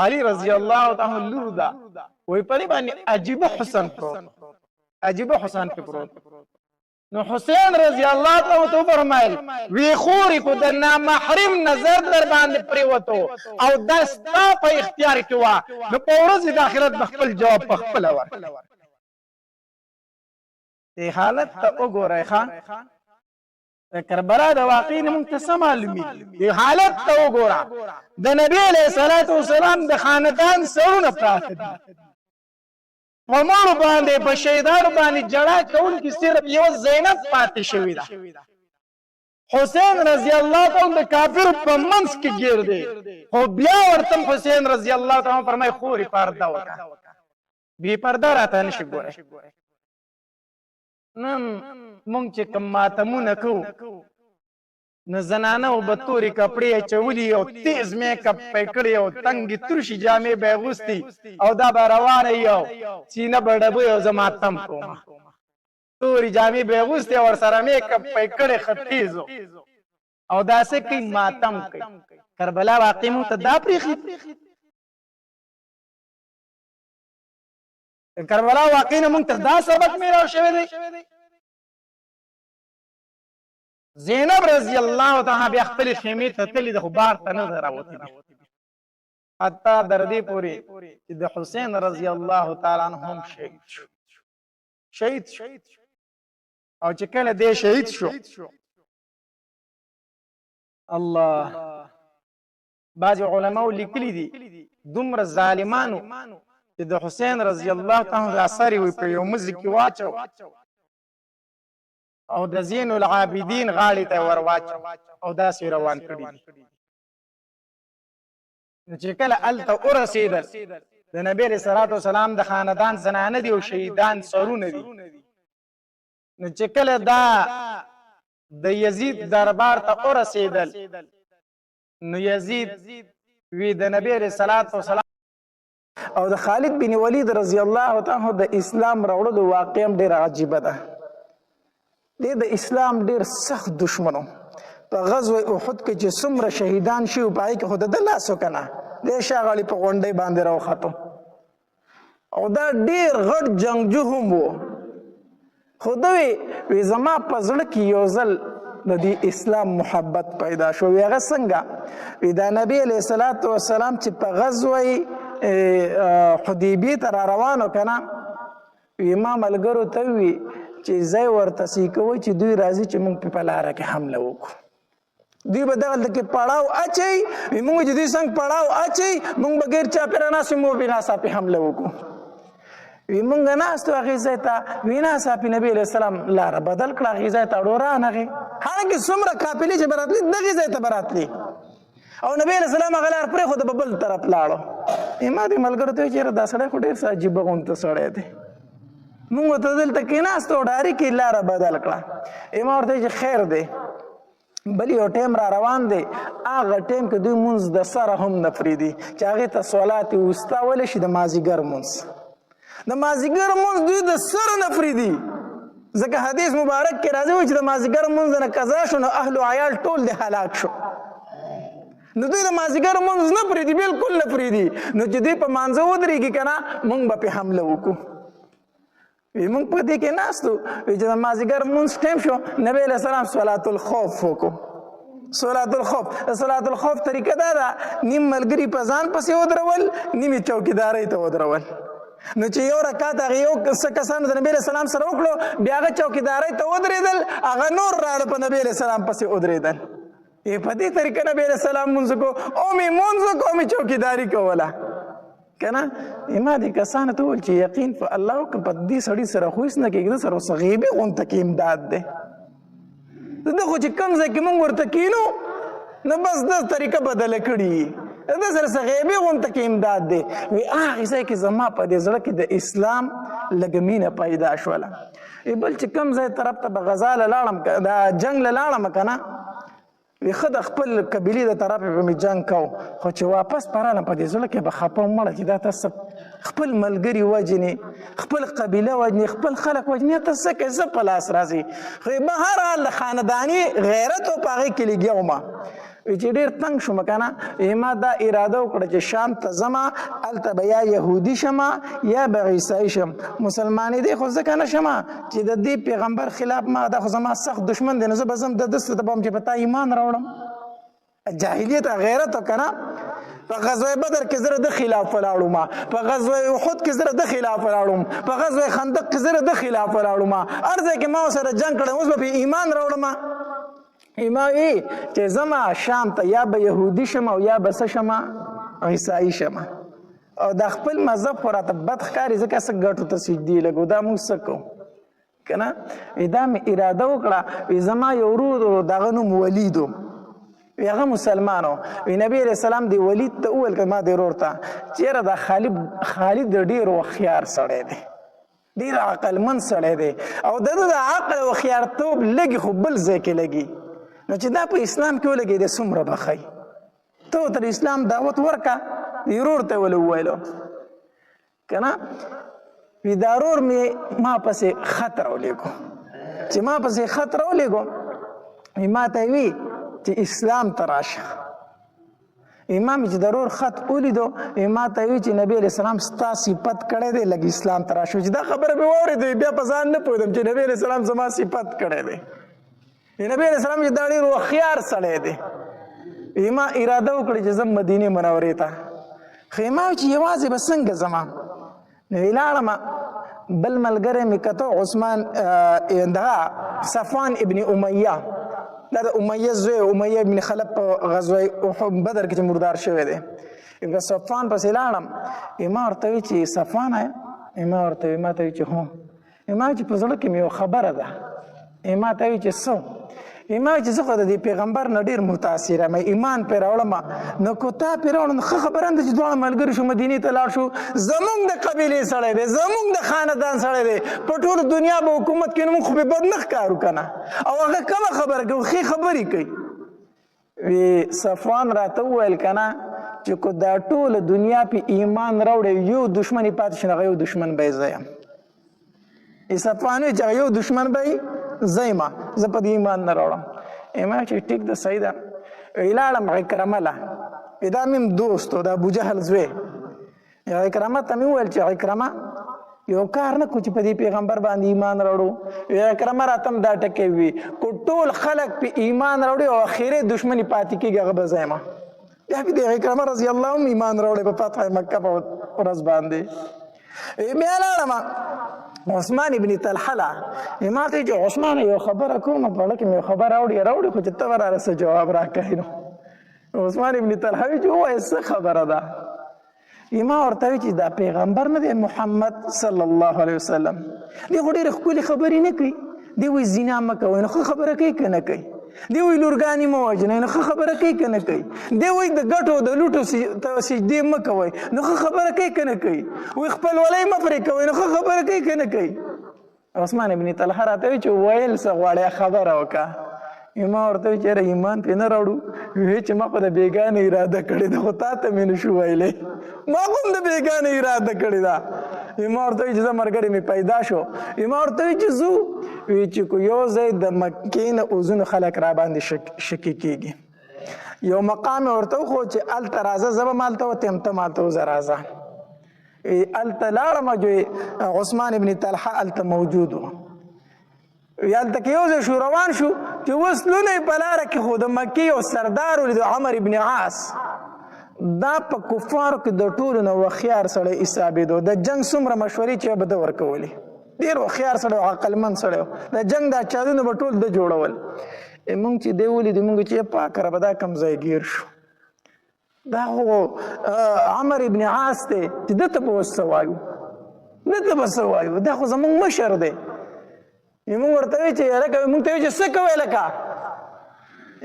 [SPEAKER 1] علي رضی الله تعالی لور ده وایي په دې باندې عجیبه حسن پروت عجیبه حسن په پروت نو حسین رضی الله تعالی ته فرمایل وی خوري کو د نامحرم نظر در باندې پریوتو او د ستا په اختیار کې وا نو په ورځ د آخرت خپل جواب په خپل ورکړي دې حالت ته وګورئ ښا کربلا د واقعي نه موږ ته څه معلومي دې حالت ته وګوره د نبی علیه الصلاة والسلام د خاندان سرونه پراته دي په مړو باندې په شهیدانو باندې جړا کوونکي صرف یو زینب پاتې شوې ده حسین رضی الله تعالی د کافرو په منځ کې ګیر دی خو بیا ورته حسین رضی الله تعالی فرمایي خوري پرده وکړه بې پرده راته نشي ګورئ نن مونږ چې کوم ماتمونه کوو نو زنانه به تورې کپړې اچولي او تیز میک اپ پې کړی او تنګې ترشي جامې به یې اغوستې او دا به روانه یي او سینه به ډبوي او زه ماتم کوم تورې جامې به یې اغوستې او ورسره میک اپ پې کړی ښه تیز او داسې کوي ماتم کوي کربلا واقع مونږ ته دا پرېښي کربلا واقع نه مونږ ته دا سبق میراو شوی دی زینب رضی الله تعالی بیا خپل خیمې ته تللی د خو بار ته نه ده راوتلې حتی در دې پورې چې د حسین رضی الله تعالی عنه هم شهید شو او چې کله دی شهید شو الله بعض علماو لیکلي دي دومره ظالمانو چې د حسین رضی الله تعالی عنه اثر وي په یو مزي کې واچو او د زین العابدین غاړې ته ور واچو او داسې روان کړي نو چې کله هلته ورسېدل د نبی علیه الصلاة والسلام د خاندان زنانه دي او شهیدان سرونه دي نو چې کله دا د یزید دربار ته ورسېدل نو یزید وی د نبی علیه الصلاة والسلام او د خالد بن ولید رضی الله تعالی د اسلام راوړلو واقعه ډېره عجیبه ده دی د اسلام ډېر سخت دشمنو په غزوه احد کې چې څومره شهیدان شي په هغې کې خو د ده لاس و که نه دی شاغلې په غونډۍ باندې راوختو او دا ډېر غټ جنګجو هم و خو ده وی زما په زړه کې یو ځل د دې اسلام محبت پیدا شو وی هغه څنګه وی دا نبی علیه الصلاة والسلام چې په غزوه حدیبیې ته را روانو که نه وی ما ملګرو ته وی چې ځای ورته کوئ چې دوی راځي چې موږ په لاره کې حمله وکړو دوی به دغلته کې پړاو اچوي موږ چې دوی څنګه پړاو اچوي موږ به غیر چاپېره ناست وي موږ به ناڅاپي حمله وکړو وی موږ ناست وو هغې ځای ته وی ناڅاپي نبي علیه السلام لاره بدل کړه هغې ځای ته اړو رانغې حالانکې څومره قافلې چې به راتلې دغې ځای ته به راتلې او نبی علیه السلام هغه لار پرېښوده به بل طرف لاړو ما دې ملګرو ته وایي چېرې دا سړی خو ډېر څه عجیبه غونته سړی دی مونږ ورته دلته کېناستو او ډارې کې لاره بدل کړه ما ورته چې خیر دی بل یو ټایم را روان دی هغه ټایم کې دوی مونځ د سره هم نه پرېږدي چې هغې ته صلات وسطی ویلی شي د مازدیګر مونځ د مازدیګر مونځ دوی د سره نه پرېږدي ځکه حدیث مبارک کې راځي وایي چې د مازدیګر مونځ نه قضا شو نو اهل و عیال ټول د هلاک شو نو دوی د مازدیګر مونځ نه پرېږدي بلکل نه پرېږدي نو چې دوی په مانځه ودرېږي که نه مونږ به پرې حمله وکړو موږ په دې کې ناستو چې د مازدیګر مونځ ټایم شو نبی علیه السلام صلات الخوف وکړو صلات الخوف د صلات الخوف طریقه دا ده نیم ملګري په ځان پسې ودرول نیم یې چوکیدارۍ ته ودرول نو چې یو رکعت هغه یو څه کسانو د نبی علیه السلام سره وکړو بیا هغه چوکیدارۍ ته ودرېدل هغه نور راړه په نبی علیه السلام پسې ودرېدل. په دې طریقه نبی علیه السلام مونځ کو او مې مونځ کو مې چوکیداري کوله که نه. ما دې کسانو ته وویل چې یقین په الله که په دې سړي سره خو هېڅ نه کېږي ده سره اوس غیبي غونته کې امداد دی. ده خو چې کوم ځای کې مونږ ورته کینو نو بس ده طریقه بدله کړي ده سره څه غیبي غونته کې امداد دی. وایي هغې ځای کې زما په دې زړه کې د اسلام لږه مینه پیدا شوله. بل چې کوم ځای طرف ته به غزا له لاړم د جنګ له لاړم که نه وی ښه د خپل قبیلې د طرفې به مې جنګ کو خو چې واپس په رالم په دې زړه کې به خفه مړه چې دا ته خپل ملګري وجنې خپل قبیله وجنې خپل خلک وجنې ته څه کوې څه په لاس راځي. خو به هر حال د خانداني غیرت و په هغې کې لګیا وم چې ډېر تنګ شوم که نه. ما دا اراده وکړه چې شام ته ځمه هلته به یا یهودي شمه یا به عیسایي شم. مسلمانېدی خو ځکه نه شمه چې د دې پیغمبر خلاف ما دا خو زما سخت دشمن دی نو زه به ځم د ده ته به هم چې په تا ایمان راوړم. جاهلیت غیرت که نه. په غزوه بدر کې زه د خلاف ولاړم په غزوه احد کې زه د خلاف ولاړم په غزوه خندق کې زه د خلاف ولاړم هر ځای کې ما ورسره جنګ کړی اوس به په ایمان راوړم. ما وی چې زما شام ته یا به یهودي شم او یا به څه شم عیسایي شم او د خپل مذهب خو راته بد ښکاري ځکه څه ګټو ته سجدې لګو دا موږ څه کوو که نه. دا مې اراده وکړه وی زما یو ورور دغه نوم ولید و هغه مسلمان و. نبی علیه السلام دی ولید ته وویل که ما دی ورور ته چېره دا خالد ډېر هوښیار سړی دی ډېر عقلمند سړی دی او د ده د عقل او هوښیارتوب لږې خو بل ځای کې لګي نو چې دا په اسلام کې ولګي د څومره به ښایي. ته ورته د اسلام دعوت ورکه ورور ته ولې وویلو که نه. وي دا ورور مې ما پسې خط راولېږو چې ما پسې خط راولېږو ما ته یې وي چې اسلام ته راشه. ما مې چې د ورور خط ولیدو ما ته یې وي چې نبي علیه السلام ستا صفت کړی دی لږ اسلام ته راشه. چې دا خبره مې واورېدې بیا په ځان نه پوهېدم چې نبي علیه السلام زما صفت کړی دی. نبی علیه السلام چې دا ډېر هوښیار سړی دی. ما اراده وکړه چې زه مدینې منورې ته خو ما ویل چې یوازې به څنګه ځمه نو ولاړم بل ملګری مې کته عثمان دغه صفوان ابن امیه دا د امیه زوی امیه ابن خلف په غزوه بدر کې چې مردار شوی دی. صفوان پسې لاړم ما ورته وی چې صفوان ما ورته وی ما ته وی چې هو ما چې په زړه کې مې یو خبره ده ما ته وی چې څه ما چې زه خو د دې پیغمبر نه ډېر متاثره یم ایمان پرې راوړم نو که تا پرې راوړم نو ښه خبره ده چې دواړه ملګري شو مدینې ته لاړ شو. زمونږ د قبیلې سړی دی زمونږ د خاندان سړی دی په ټوله دنیا به حکومت کوي نو موږ خو بې بد نه ښکارو که نه او هغه کومه خبره کوي ښې خبرې کوي. وی صفوان راته وویل که نه چې که دا ټوله دنیا پې ایمان راوړی یو دشمن یې پاتې شي نو هغه یو دشمن به یې زه یم. صفوان وی چې هغه یو دشمن به یې زه یم زه په دې ایمان نه راوړم. ما چې ټیک ده صحیح ده ولاړم عکرمه له دا مې هم دوست و د ابوجهل زوی. عکرمه ته مې وویل چې عکرمه یو کار نه کړو چې په دې پیغمبر باندې ایمان راوړو. عکرمه راته هم دا ټکی وي که ټول خلک په ایمان راوړي او اخري دشمني پاتې کېږي هغه به زه یم. بیا مې د عکرمه رضی الله هم ایمان راوړی په فتح مکه په ورځ باندې. بیا لاړم عثمان ابن طلحه لا ما ته چې عثمان یو خبره کوم په اړه کې مې خبر راوړي خو چې ته وراره څه جواب راکړې نو عثمان ابن طلحه وی چې وایي څه خبره ده. ما ورته وی چې دا پیغمبر نه دی محمد صلی الله علیه وسلم دی خو ډېرې ښکلې خبرې نه کوي دی وایي زنا مه کوئ نو ښه خبره کوي که نه کوي. دی وایي لورګانې مه وژنئ نو ښه خبره کوي که نه کوي. دی وایي د ګټو د لوټو سجدې مه کوئ نو ښه خبره کوي که نه کوي. وایي خپلولۍ مه پرې کوئ نو ښه خبره کوي که نه کوي. عثمان ابن طلحه راته وایي چې ویل څه غواړې خبره وکړه. ما ورته وایي چې یاره ایمان پرې نه راوړو وایي چې ما خو د بېګانې اراده کړې ده خو تا ته مې نه شو ویلی ما خو هم د بېګانې اراده کړې ده. ما ورته وایي چې زه ملګری مې پیدا شو. ما ورته وایي چې ځو وایي چې که یو ځای د مکې نه اوزونو خلک را باندې شکي کېږي یو مقام یې ورته وښود چې هلته راځه زه به م هلته وتیم ته ما ته وځه راځه. هلته لاړم عثمان ابن طلحه هلته موجود و. هلته کې یو ځای شو روان شو چې اوس لونه یې په لاره کې خو د مکې یو سردار ولیدو عمر ابن عاص دا په کفارو کې د ټولو نه هوښیار سړی حسابېدو. د جنګ څومره مشورې چې به ده ورکولې، ډېر هوښیار سړی او عقلمند سړی و. د جنګ دا چارونه به ټول ده جوړول. موږ چې دی ولیدو موږ چې پاک ربه دا کوم ځای ګیر شو. دا خو عمر ابن عاص دی چې ده ته به اوس څه وایو، ده ته به څه وایو، دا خو زموږ مشر دی. موږ ورته وایو چې هلکه موږ ته وایي چې څه کوې لکه؟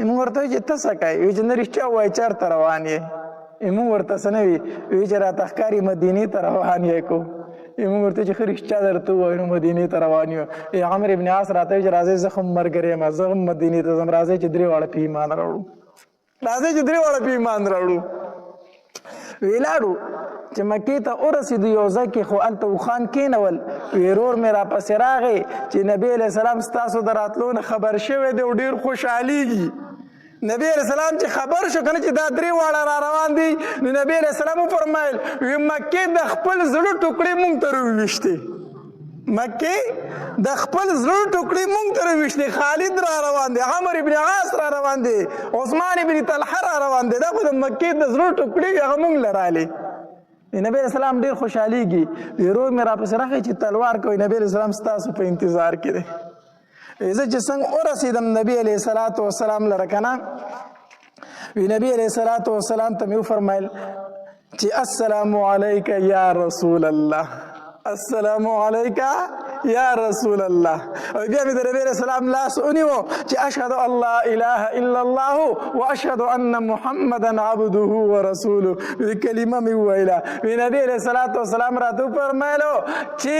[SPEAKER 1] موږ ورته وایو چې ته څه کوې؟ وایي چې نه رښتیا ووایه چېرته روان یې؟ موږ ورته څه نه وي، وایي چې راته ښکاري مدینې ته روان یې کو. موږ ورته چې ښه رښتیا درته ووایو نو مدینې ته روان یو. عمر ابن عاص راته وایي چې راځئ زه هم ملګری یم، زه هم مدینې ته ځم، راځئ چې درې واړه په ایمان راوړو، راځئ چې درې واړه په ایمان راوړو. ولاړو چې مکې ته ورسېدو یو ځای کې خو هلته اوښان کېنول. وی ورور مې راپسې راغی چې نبي علیه السلام ستاسو د راتلو نه خبر شوی دی او ډېر خوشحالېږي. نبی علیہ السلام چې خبر شو کنه چې دا درې واړه را روان دي نو نبی علیہ السلام وفرمایل وی مکې د خپل زړه ټوکړې مونږ ته راوویشتې، مکې د خپل زړه ټوکړې مونږ ته راوویشتې. خالد را روان دی، عمر ابن عاص را روان دی، عثمان ابن طلحه را روان دی، دا خو د مکې د زړه ټوکړې هغه مونږ له رالې. نبی علیہ السلام ډېر خوشحالېږي. ورور مې راپسې راغی چې تلوار کوي. نبی علیہ السلام ستاسو په انتظار کې دی. زه چې څنګه ورسېدم نبی علیه الصلاة والسلام لره که نه، وی نبی علیه الصلاة والسلام ته مې وفرمیل چې السلام علیک یا رسول الله، السلام علیک یا رسول الله. او بیا مې د نبی علیه السلام لاس ونیو چې اشهد ان لا اله الا الله واشهد ان محمدا عبده ورسوله. کلمه مې وویله. وی نبی علیه الصلاة والسلام راته وفرمیلو چې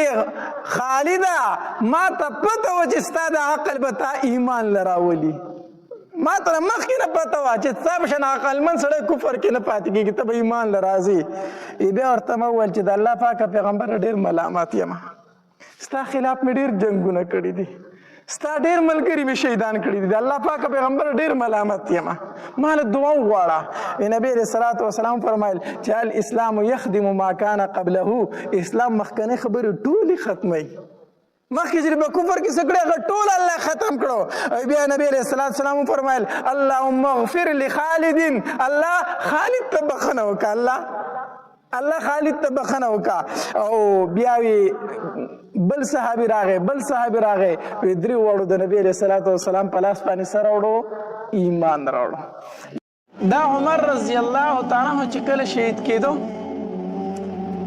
[SPEAKER 1] خالده ما ته پته وه چې ستا د عقل به تا ایمان له راولي. ما ته مخکې نه پته وه چې ستا په شان عقلمند سړی کفر کې نه پاتې کېږي، ته به ایمان له راځي. بیا ورته مې وویل چې د الله پاکه پیغمبره ډېر ملامت یم، ستا خلاف مې ډېر جنګونه کړي دي، ستا ډېر ملګري مې شهیدان کړي دي، د الله پاکه پیغمبره ډېر ملامت یم، ما له دعا وغواړه. نبی علیه الصلاة والسلام فرمایل چې الاسلام یخدم ما کان قبله، اسلام مخکنۍ خبرې ټولې ختموي. مخکې چې په کفر کې څه کړی هغه ټول الله ختم کړو. بیا نبی علیه الصلاة والسلام وفرمایل اللهم اغفر لخالد، الله خالد ته بخښنه وکړه، الله خالد ته بخښنه وکړه. او بیا وی بل صحابي راغی، بل صحابي راغی، وی درې واړو د نبی علیه الصلاة والسلام په لاس باندې څه راوړو؟ ایمان راوړو. دا عمر رضی الله تعالی عنہ چې کله شهید کېدو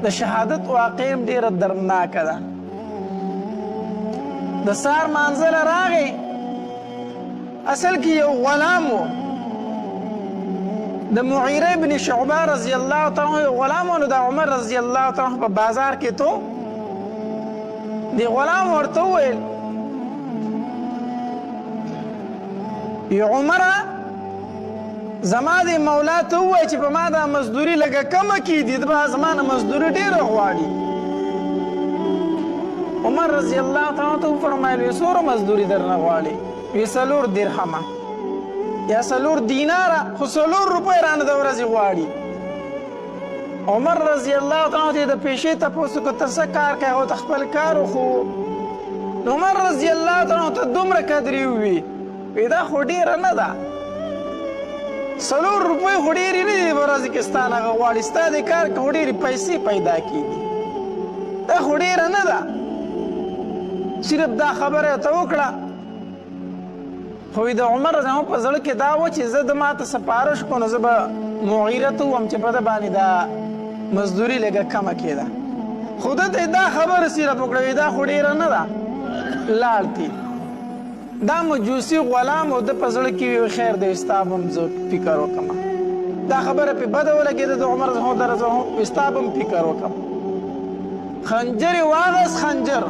[SPEAKER 1] د شهادت واقع هم ډېره دردناکه ده. د سهار مانځله راغی، اصل کې یو غلام و د معیره ابن شعبه رضی الله تعالی عنہ، یو غلام و. نو د عمر رضی الله تعالی عنہ په بازار کې تو دی غلام ورته وویل ی عمره زما د مولا ته ووایه چې په ما دا مزدوري لږه کمه کېږي، د به زما نه مزدوري ډېره غواړي. عمر رضی الله تعالی عنہ ته وفرمایل وی څومره مزدوري درنه غواړي؟ وی 4 درهمه یا 4 دیناره، خو 4 روپۍ رانه د ورځې غواړي. عمر رضی الله تعالی عنہ د پیشې تپوس وکړ ته څه کار کوې؟ هغه ته خپل کار وښوو. نو عمر رضی الله تعالی عنہ ته دومره قدرې ووي، وی دا خو ډېره نه ده، 4 روپۍ خو ډېرې نه دي په ورځې کې ستا نه هغه غواړي، ستا د کار کې خو ډېرې پیسې پیدا کېږي، دا خو ډېره نه ده. صرف دا خبره ته وکړه. خو د عمر رضی الله په زړه کې دا و چې زه د ماته سپارښت کړو نو زه به معیره ته ووایم چې په ده باندې دا مزدوري لږه کمه کېده. خو ده ته دا خبره صرف وکړه، دا خو ډېره نه ده، لاړ تي. دا مجوسي غلام و، ده په زړه کې وي خیر دی ستا به هم زه فکر وکړم. دا خبره پې بده ولګېده د عمر رضی الله عنه، ستا به هم فکر وکړم. خنجر یې واغست، خنجر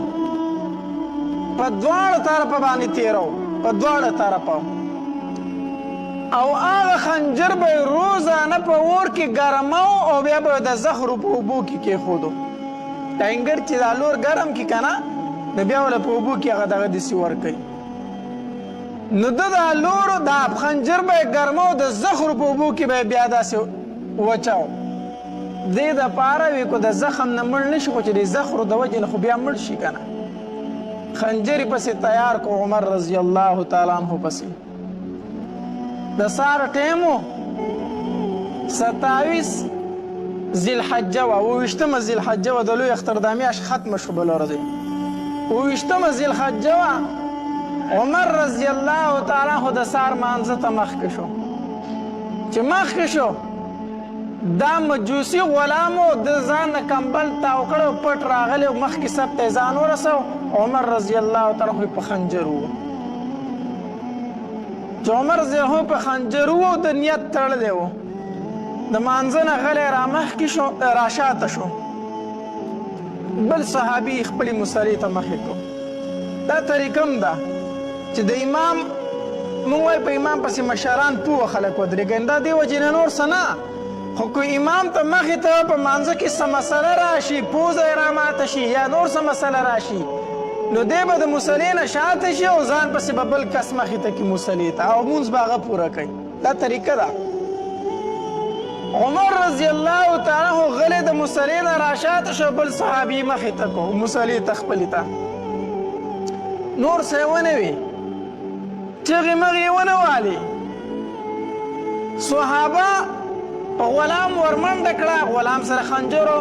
[SPEAKER 1] په دواړه طرفه باندې تېرو، په دواړه طرفه، او هغه خنجر به یې روزانه په اور کې ګرمو او بیا به یې د زهرو په اوبو کې کېښودو. ټینګر چې دا لور ګرم کړي که نه نو بیا وله په اوبو کې هغه دغه داسې ورکوي. نو ده دا لورو دا خنجر به یې ګرمو، د زهرو په اوبو کې به یې بیا داسې وچاو. دې دپاره وي که د زخم نه مړ نه شي، خو چې د زهرو د وجې نه خو بیا مړ شي که نه. خنجر پسې تیار کو عمر رضی الله تعالی عنہ پسې. د سهار ټیم و، 27 ذی الحجه وه 28مه ذی الحجه وه د لوی اختر دا میاشت ختمه شو بله ورځې 28مه ذی الحجه وه عمر رضی الله تعالی عنه د سهار مانځه ته مخکې شو چې مخکې شو دا مجوسي غلامو د ځان نه کمبل تاو کړی پټ راغلی او مخکې سب ته یې ځان ورسو عمر رضی الله تعالی عنه په خنجر وو چې عمر رضی الله عنه په خنجر وو د نیت تړلی و د مانځه نه غلی رامخکې شو راشاته شو بل صحابي خپلې مصلې ته مخې کړو دا طریقه هم ده چې د امام موږ وایو په امام پسې مشران پوه خلک ودرېږي دا دې وجې نه نور څه نه خو که امام ته مخې ته په مانځه کې څه مسله راشي پوزه یې راماته شي یا نور څه مسله راشي نو دی به د مصلې نه شاته شي او ځان پسې به بل کس مخې ته کړي مصلې ته او مونځ به هغه پوره کوي دا طریقه ده عمر رضی الله تعالی عنه غلی د مصلې نه راشاته شو بل صحابي مخې ته کو مصلې ته خپلې ته نور څه یې ونه وي چغې مغې یې ونه والې صحابه غلام ورمنډه کړه غلام سره خنجرو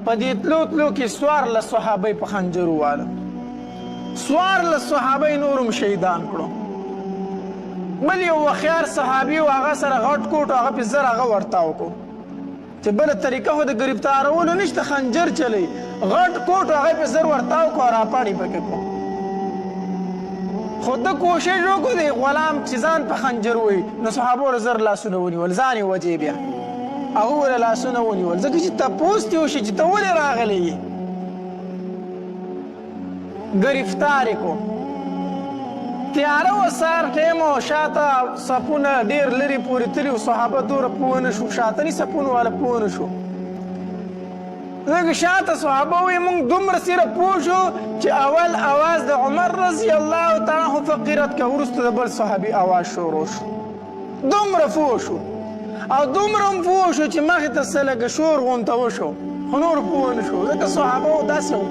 [SPEAKER 1] په دې تلو تلو کې 14 صحابه په خنجر وواله 14 صحابه نورم شهیدان کړو بل یو وخیار صحابي و هغه سره غټ کوټ هغه په زر هغه ورتاو کو چې بل طریقه هو د گرفتارولو نشته خنجر چلی غټ کوټ هغه په زر ورتاو کو را پاړي پکې کو خود کوشش وکړو دی غلام چې ځان په خنجر وي نو صحابو زر لاسونه ونیول ځان یې وجې بیا هغه ول لاسونه ونیول ځکه چې تپوس دې وشي چې ته ولې راغلی یې گرفتار یې کو تیاره و سهار ټیم و شاته صفونه ډېر لرې پورې تلي و صحابه دوره پوه نه شو شاتني صفونه والا پوه نه شو ځکه شاته صحابه وایي موږ دومره سره پوه شو چې اول اواز د عمر رضی الله تعالی عنه فقیرت که وروسته د بل صحابي اواز شروع شو دومره پوه شو او دومره هم پوه شو چې مخې ته څه لږه شور غونته وشو خو نور پوه نه شو ځکه صحابه و داسې و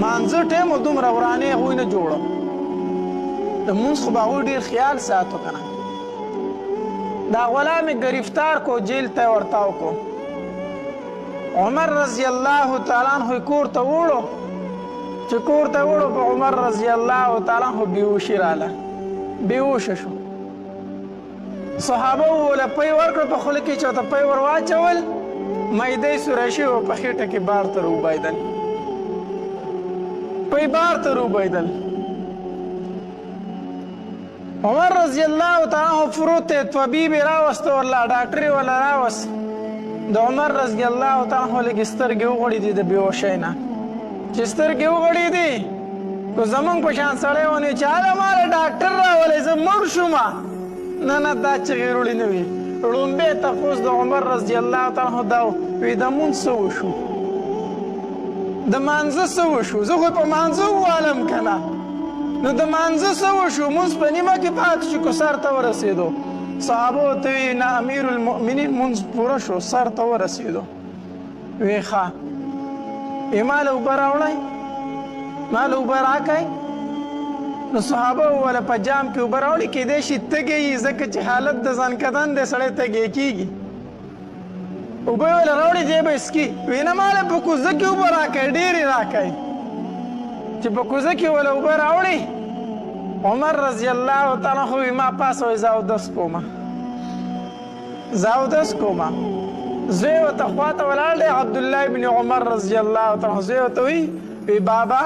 [SPEAKER 1] مانځه ټیم و دومره ورانې هغوی نه جوړه د مونځ خو به هغوی ډېر خیال ساتو که نه دا غلام یې ګرفتار کو جیل ته یې ورتاو کو عمر رضی الله تعالی عنه کور ته وړو چې کور ته وړو په عمر رضی الله تعالی عنه بېهوشي راله بېهوشه شو صحابه ووله پی ورکړه په خوله کې چې ورته پی ور واچول معده یې سوری شوې وه په خېټه کې بار ته روبایدل پی بار ته روبایدل عمر رضی الله تعالی عنه فروت ته طبیب یې راوسته ورله ډاکټر یې ورله راوست د عمر رضی الله تعالی عنه لږې سترګې وغړېدې د بېهوشۍ نه چې سترګې وغړېدې خو زمونږ په شان سړی ونیو چې هله ماله ډاکټر راولی زه مړ شومه نه نه دا چغې وروړې نه وي ړومبی تپوس د عمر رضی الله تعالی عنه دا وی د مونځ څه وشو د مانځه څه وشو زه خو په مانځه ووالم که نه نو د مانځه څه وشو مونځ په نیمه کې پاتې شو که سر ته ورسېدو صحابو ته وی نه امیر المؤمنین مونځ پوره شو سر ته ورسېدو وی ښه وی ما له اوبه راوړئ ما له اوبه راکئ نو صحابه وویله په جام کې اوبه راوړي کیدای شي تږی یي ځکه چې حالت د ځانکدن دی سړی تږی کېږي اوبه یې ویله راوړي دی به څکي وی نه ماله په کوزه کې اوبه راکئ ډېرې راکئ چې په کوزه کې ویله اوبه راوړي عمر رضی الله تعالی عنه وی ما پاسه وی زه اودس کومه زه اودس کومه زوی ورته خواته ولاړ دی عبدالله بن عمر رضی الله تعالی عنه زوی ورته وی بابا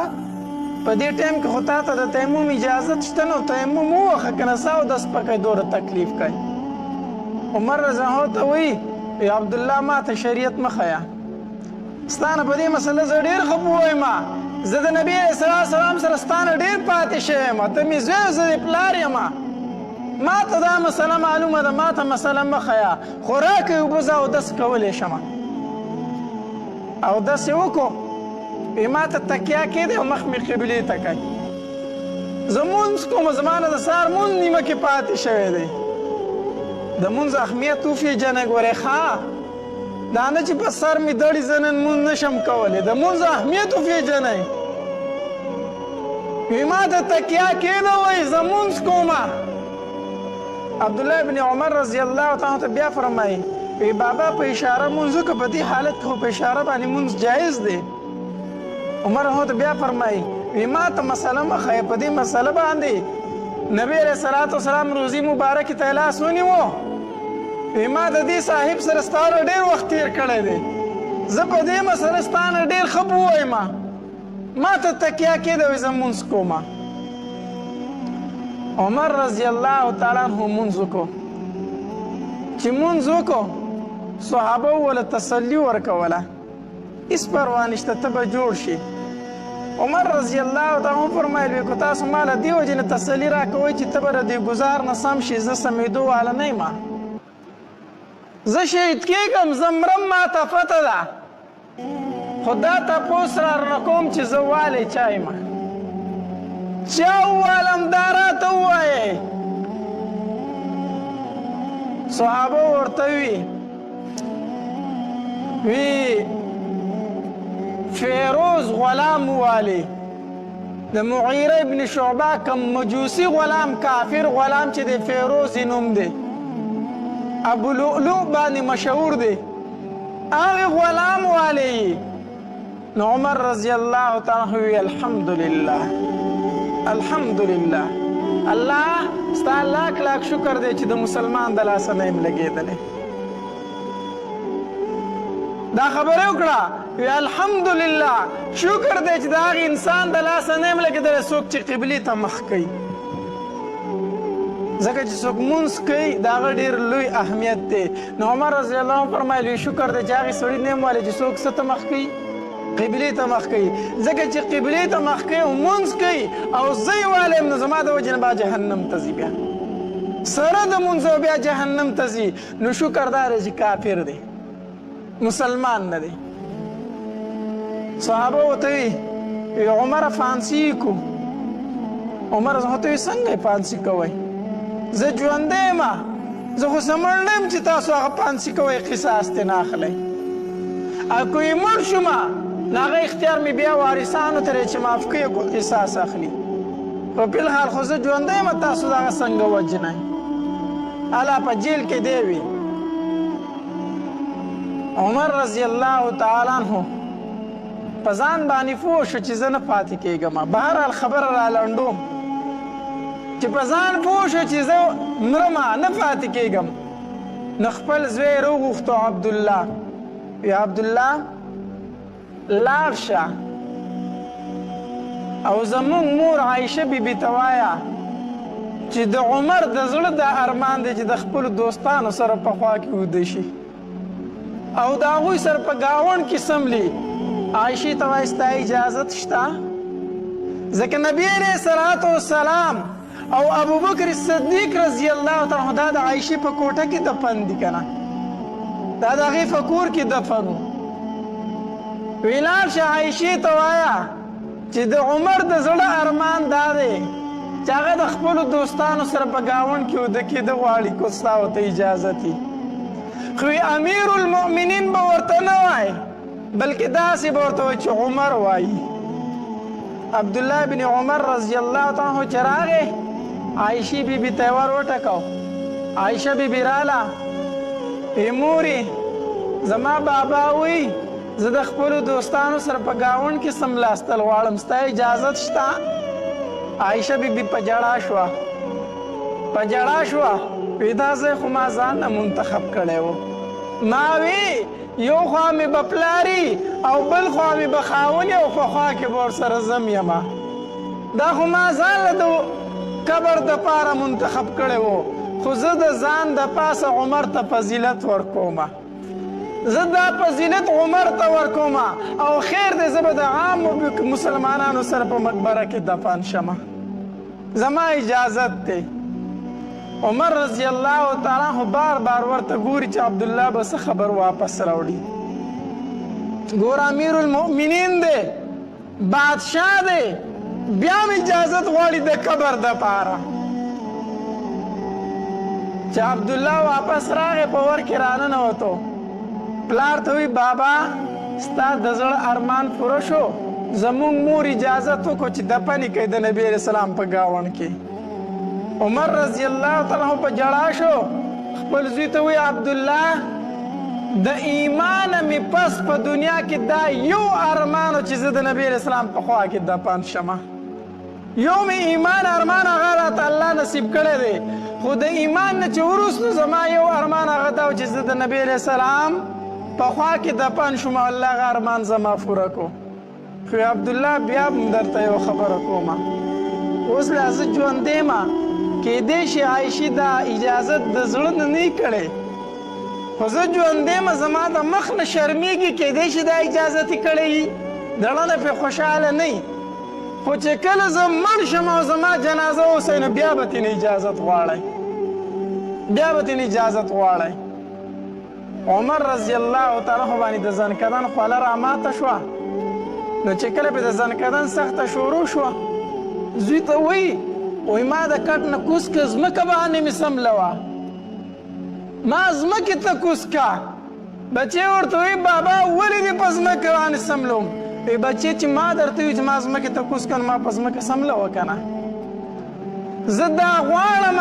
[SPEAKER 1] په دې ټایم کې خو تا ته د تیمم اجازت شته نو تیمم ووهه که نه څه اودس پکې دوره تکلیف کوي عمر رضی الله ته وی عبدالله ما ته شریعت مه ښیه ستا نه په دې مسله زه ډېر ښه پوهیم زه د نبي علیه السلام سره ستا نه ډېر پاتې شوی یم ته مې زوی زه دې پلار یم ما ته دا مسله معلومه ده ما ته مسله مه ښیه خو راکئ اوبه زه اودس کولی شم اودس یې وکړو وی ما ته تکیه کېدی او مخ مې قبلې ته کوي زه مونځ کوم زما نه د سهار مونځ نیمه کې پاتې شوی دی د مونځ اهمیت وپېژنه ګورې ښه دا نه چې په سر مې دړي زه نن مونځ نشم کولی د مونځ اهمیت وپېژنئ وی ما ته تکیه کېده وایي زه مونځ کومه عبدالله بن عمر رضی الله تعالی ته بیا فرمایي وی بابا په اشاره مونځ وکړه، په دې حالت کې خو په اشاره باندې مونځ جایز دی. عمر هو ته بیا فرمایي وی ما ته مسله مه ښایه، په دې مسله باندې نبی علیه صلات وسلام روزي مبارکې ته یې لاس ونیو. وی ما د دې صاحب سره ستا ډېر وخت تېر کړی دی، زه په دې مسله ستا نه ډېر ښه پوهیم، ما ته تکیه کېده وی زه مونځ کوم. عمر رضی الله تعالی عنه مونځ وکړو. چې مونځ وکړو صحابه وله تسلي ورکوله، هېڅ پروا نشته، ته به جوړ شي. عمر رضی الله تعالی عنه فرمایل وی که تاسو ما له دې وجې نه تسلي راکوئ چې ته به د دې ګزار نه سم شي، زه سمېدو واله نه یم، زه شهید کېږم، زه مرم، ما ته پته ده، خو دا تپوس رارنه کوم چې زه والی چا یم. چا ووالم دا راته ووایئ. صحابه ورته وی فیروز غلام والی د مغیره ابن شعبه کم مجوسی غلام کافر غلام چې د فیروز نوم دی، ابو لؤلؤ باندې مشهور دی، هغه غلام والی. نو عمر رضی الله تعالی وی الحمدلله الحمدلله، الله ستا لاک لاک شکر دی چې د مسلمان د لاسه نه یم لګېدلی. دا خبره وکړه وی الحمدلله، شکر دی چې د هغې انسان د لاسه نه یم لګېدلی څوک چې قبلې ته مخ کوي، ځکه چې څوک مونځ کوي د هغه ډېر لوی اهمیت دی. نو عمر رضی الله عنه فرمایل وی شکر دی چې هغې سړي نه یم ویلی چې څوک څه ته مخ کوي، قبلې ته مخ کوي، ځکه چې قبلې ته مخ کوي او مونځ کوي او زه یې والی یم، نو زما د وجې نه به جهنم ته ځي، بیا سره د مونځ او بیا جهنم ته ځي. نو شکر دا دی چې کافر دی، مسلمان نه دی. صحابه ورته وی عمره فانسي کو. عمر ورته وی څنګه فانسي کوئ، زه ژوندی یم، زه خو څه مړ نه یم چې تاسو هغه فانسي کوئ، قصاص ترې نه اخلئ. او که یې مړ شومه نو هغه اختیار مې بیا وارثانو ته دی چې معاف کوي کو قصاص اخلي. په فلحال خو زه ژوندی یم، تاسو د هغه څنګه وجنئ، هله په جیل کې دی وي. عمر رضی الله تعالی عنه په ځان باندې پوه شو چې زه نه پاتې کېږم. بهرحال خبره را لنډوم چې په ځان پوه شو چې زه مرمه نه پاتې کېږم. نو خپل زوی یې راوغوښتو عبدالله، وی عبدالله لاړ شه او زمونږ مور عایشه بیبي ته وایه چې د عمر د زړه دا ارمان دی چې د خپلو دوستانو سره په خوا کې وده شي او د هغوی سره په ګاونډ کې څملي. عایشې ته وایي ستا اجازت شته؟ ځکه نبي علیه الصلاة والسلام او ابوبکر صدیق رضی الله تعالی عنه دا د عایشې په کوټه کې دفن دي که نه، دا د هغې په کور کې دفن و. وی لاړ شه عایشې ته وایه چې د عمر د زړه ارمان دا دی چې هغه د خپلو دوستانو سره په ګاونډ کې وده کېده غواړي، که ستا ورته اجازت وي. خو امیر المؤمنین به ورته نه وایي، بلکې داسې به ورته وایي چې عمر وایي. عبدالله بن عمر رضی الله تعالی عنه چې راغی عایشې بیبي ته یې ور وټکاو. عایشه بیبي راله وی مورې زما بابا وی زه د خپلو دوستانو سره په ګاونډ کې څملاستل غواړم، ستا اجازت شته؟ عایشه بیبي په ژړا شوه، په ژړا شوه. وی دا ځای خو ما ځان نه منتخب کړی و، ما وی یو خوا مې به پلاري او بل خوا مې به خاونې او په خوا کې به ورسره زم یمه، دا خو ما ځان له د قبر دپاره منتخب کړی و، خو زه د ځان د پاسه عمر ته فضیلت ورکومه، زه دا فضیلت عمر ته ورکومه او خیر دی زه به د عامو مسلمانانو سره په مقبره کې دفن شمه، زما اجازت دی. عمر رضی الله تعالی عنہ بار بار ورته ګوري چې عبدالله به څه خبر واپس راوړي. ګور امیر المؤمنین دی، بادشاه دی، بیا هم اجازت غواړي د قبر دپاره. چې عبدالله واپس راغی په ور کې راننوتو، پلار ته وی بابا ستا د زړه ارمان پوره شو، زمونږ مور اجازت وکړو چې دفن یې کوي د نبي علیه السلام په ګاونډ کې. عمر رضی الله تعالی عنہ په ژړا شو، خپل زوی ته وی عبدالله د ایمان مې پس په دنیا کې دا یو ارمانو چې زه د نبی علیه السلام په خوا کې دفن شمه یو مې ایمان ارمان هغه راته الله نصیب کړی دی خو د ایمان نه چې وروسته زما یو ارمان هغه دا و چې زه د نبی علیه السلام په خوا کې دفن شوم او الله هغه ارمان زما پوره کو خو عبدالله بیا هم درته یو خبره کومه اوس لا زه ژوندی یم کیدای شي عایشې دا اجازت د زړه نه نه کړی خو زه ژوندی یم زما د مخ نه شرمېږي کیدای شي دا اجازت یې کړی وي زړه نه پرې خوشحاله نه وي خو چې کله زه مړ شم او زما جنازه اوسئ نو بیا به ترېنه اجازت غواړئ بیا به ترېنه اجازت غواړئ عمر رضی الله تعالی عنه باندې د زنکدن خوله راماته شوه نو چې کله پې د زنکدن سخته شروع شوه زوی ته وایي ما د کټ نه کوز که ځمکه باندې مې سملوه ما ځمکې ته کوز که بچې ورته وایي بابا ولې دې په ځمکه باندې سملوم وی بچې چې ما درته وي چې ما ځمکې ته کوز کړم ما په ځمکه سملوه که نه زه دا غواړم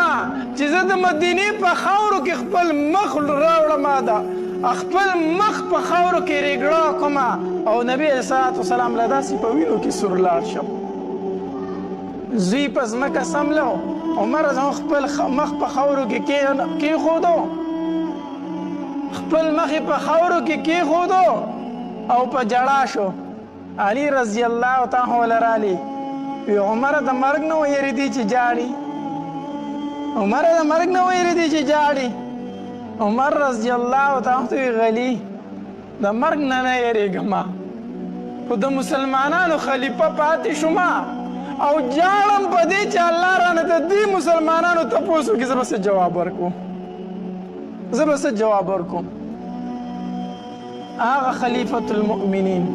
[SPEAKER 1] چې زه د مدینې په خاورو کې خپل مخ راوړم خپل مخ په خاورو کې ریګړه کوم او نبی علیه الصلاة والسلام له داسې په وینو کې سور لاړ شم زوی په ځمکه سملو عمر خپل مخ په خاورو کې کېښودو خپل مخ په خاورو کې کېښودو او په جړا شو علي رضی الله تعالی عنه رالی وی عمر د مرګ نه ویریدي چې جاړي عمر د مرګ نه ویریدي چې جاړي عمر رضی الله تعالی عنه غلی د مرګ نه نه یریږم خو د مسلمانانو خلیفه پاتې شوم او جاړم په دې چې الله رانه د دې مسلمانانو تپوس وکړي زه به څه جواب ورکوم هغه خلیفة المؤمنین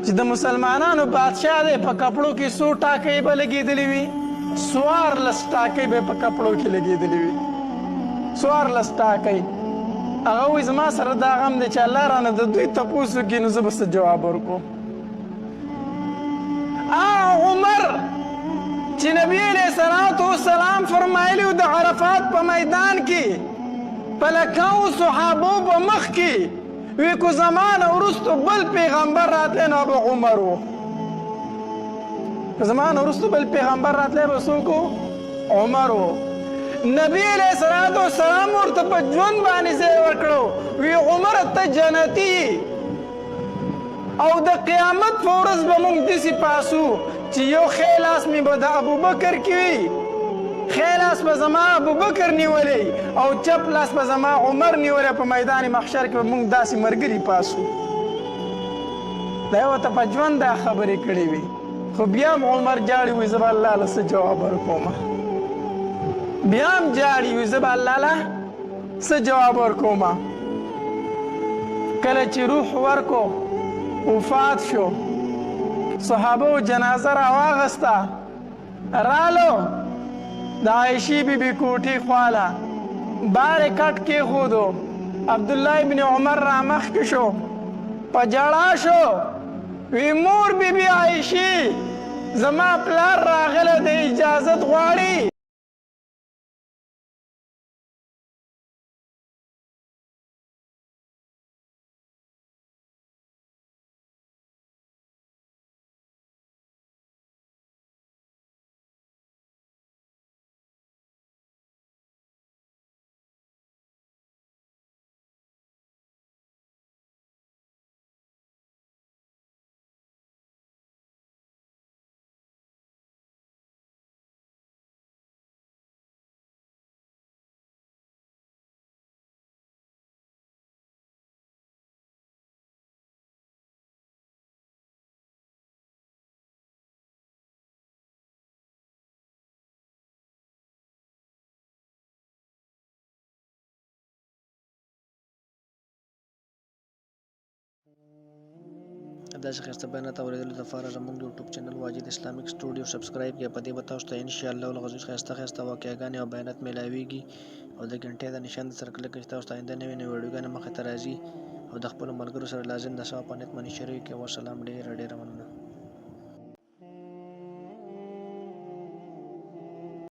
[SPEAKER 1] چې د مسلمانانو بادشاه دی په کپړو کې څو ټاکۍ به لګېدلې وي 14 ټاکۍ به په کپړو کې لګېدلې وي 14 ټاکۍ هغه وایي زما سره دا غم دی چې الله رانه د دوی تپوس وکړي نو زه به څه جواب ورکړم عمر چې نبی علیه الصلاة والسلام فرمایلی د عرفات په میدان کې په لکاو صحابو په مخ کې وی کو زمانه وروسته بل پیغمبر راتلی نو به عمر و زمانه وروسته بل پیغمبر راتلی به څوک عمر و نبی علیه الصلاة والسلام ورته په ژوند باندې ځای ورکړو وی عمر ته جنتي او د قیامت په ورځ به موږ داسې پاسو چې یو ښی لاس مې به د ابوبکر کې وي ښی لاس به زما ابوبکر نیولی او چپ لاس به زما عمر نیولی په میدان محشر کې به موږ داسې ملګري پاسو دا یې ورته په ژوند دا خبرې کړې وي خو بیا هم عمر جاړي وایي زه به الله له څه جواب ورکوم بیا هم جاړي وایي زه به الله له څه جواب ورکوم کله چې روح ورکو وفات شو صحابه جنازه راواغسته رالو د عایشې بیبي کوټې خواله بار کټ کېښودو عبدالله ابن عمر را مخکې شو په جړا شو وی مور بیبي عایشې زما پلار راغله د اجازت غواړي
[SPEAKER 2] داسې ښایسته بیانات اورېدلو لپاره زموږ یوټیوب چینل واجد اسلامیک سټوډیو سبسکرایب کړئ په دې به تاسو ته انشاءالله العزیز ښایسته واقعګانې او بیانات میلاویږي او د غنټې د نشان سره کلک کړئ چې تاسو ته آینده نوې ویډیوګانې مخې ته راځي او د خپلو ملګرو سره لازم د ثواب په نیت باندې شریک کړئ. والسلام ډېره مننه.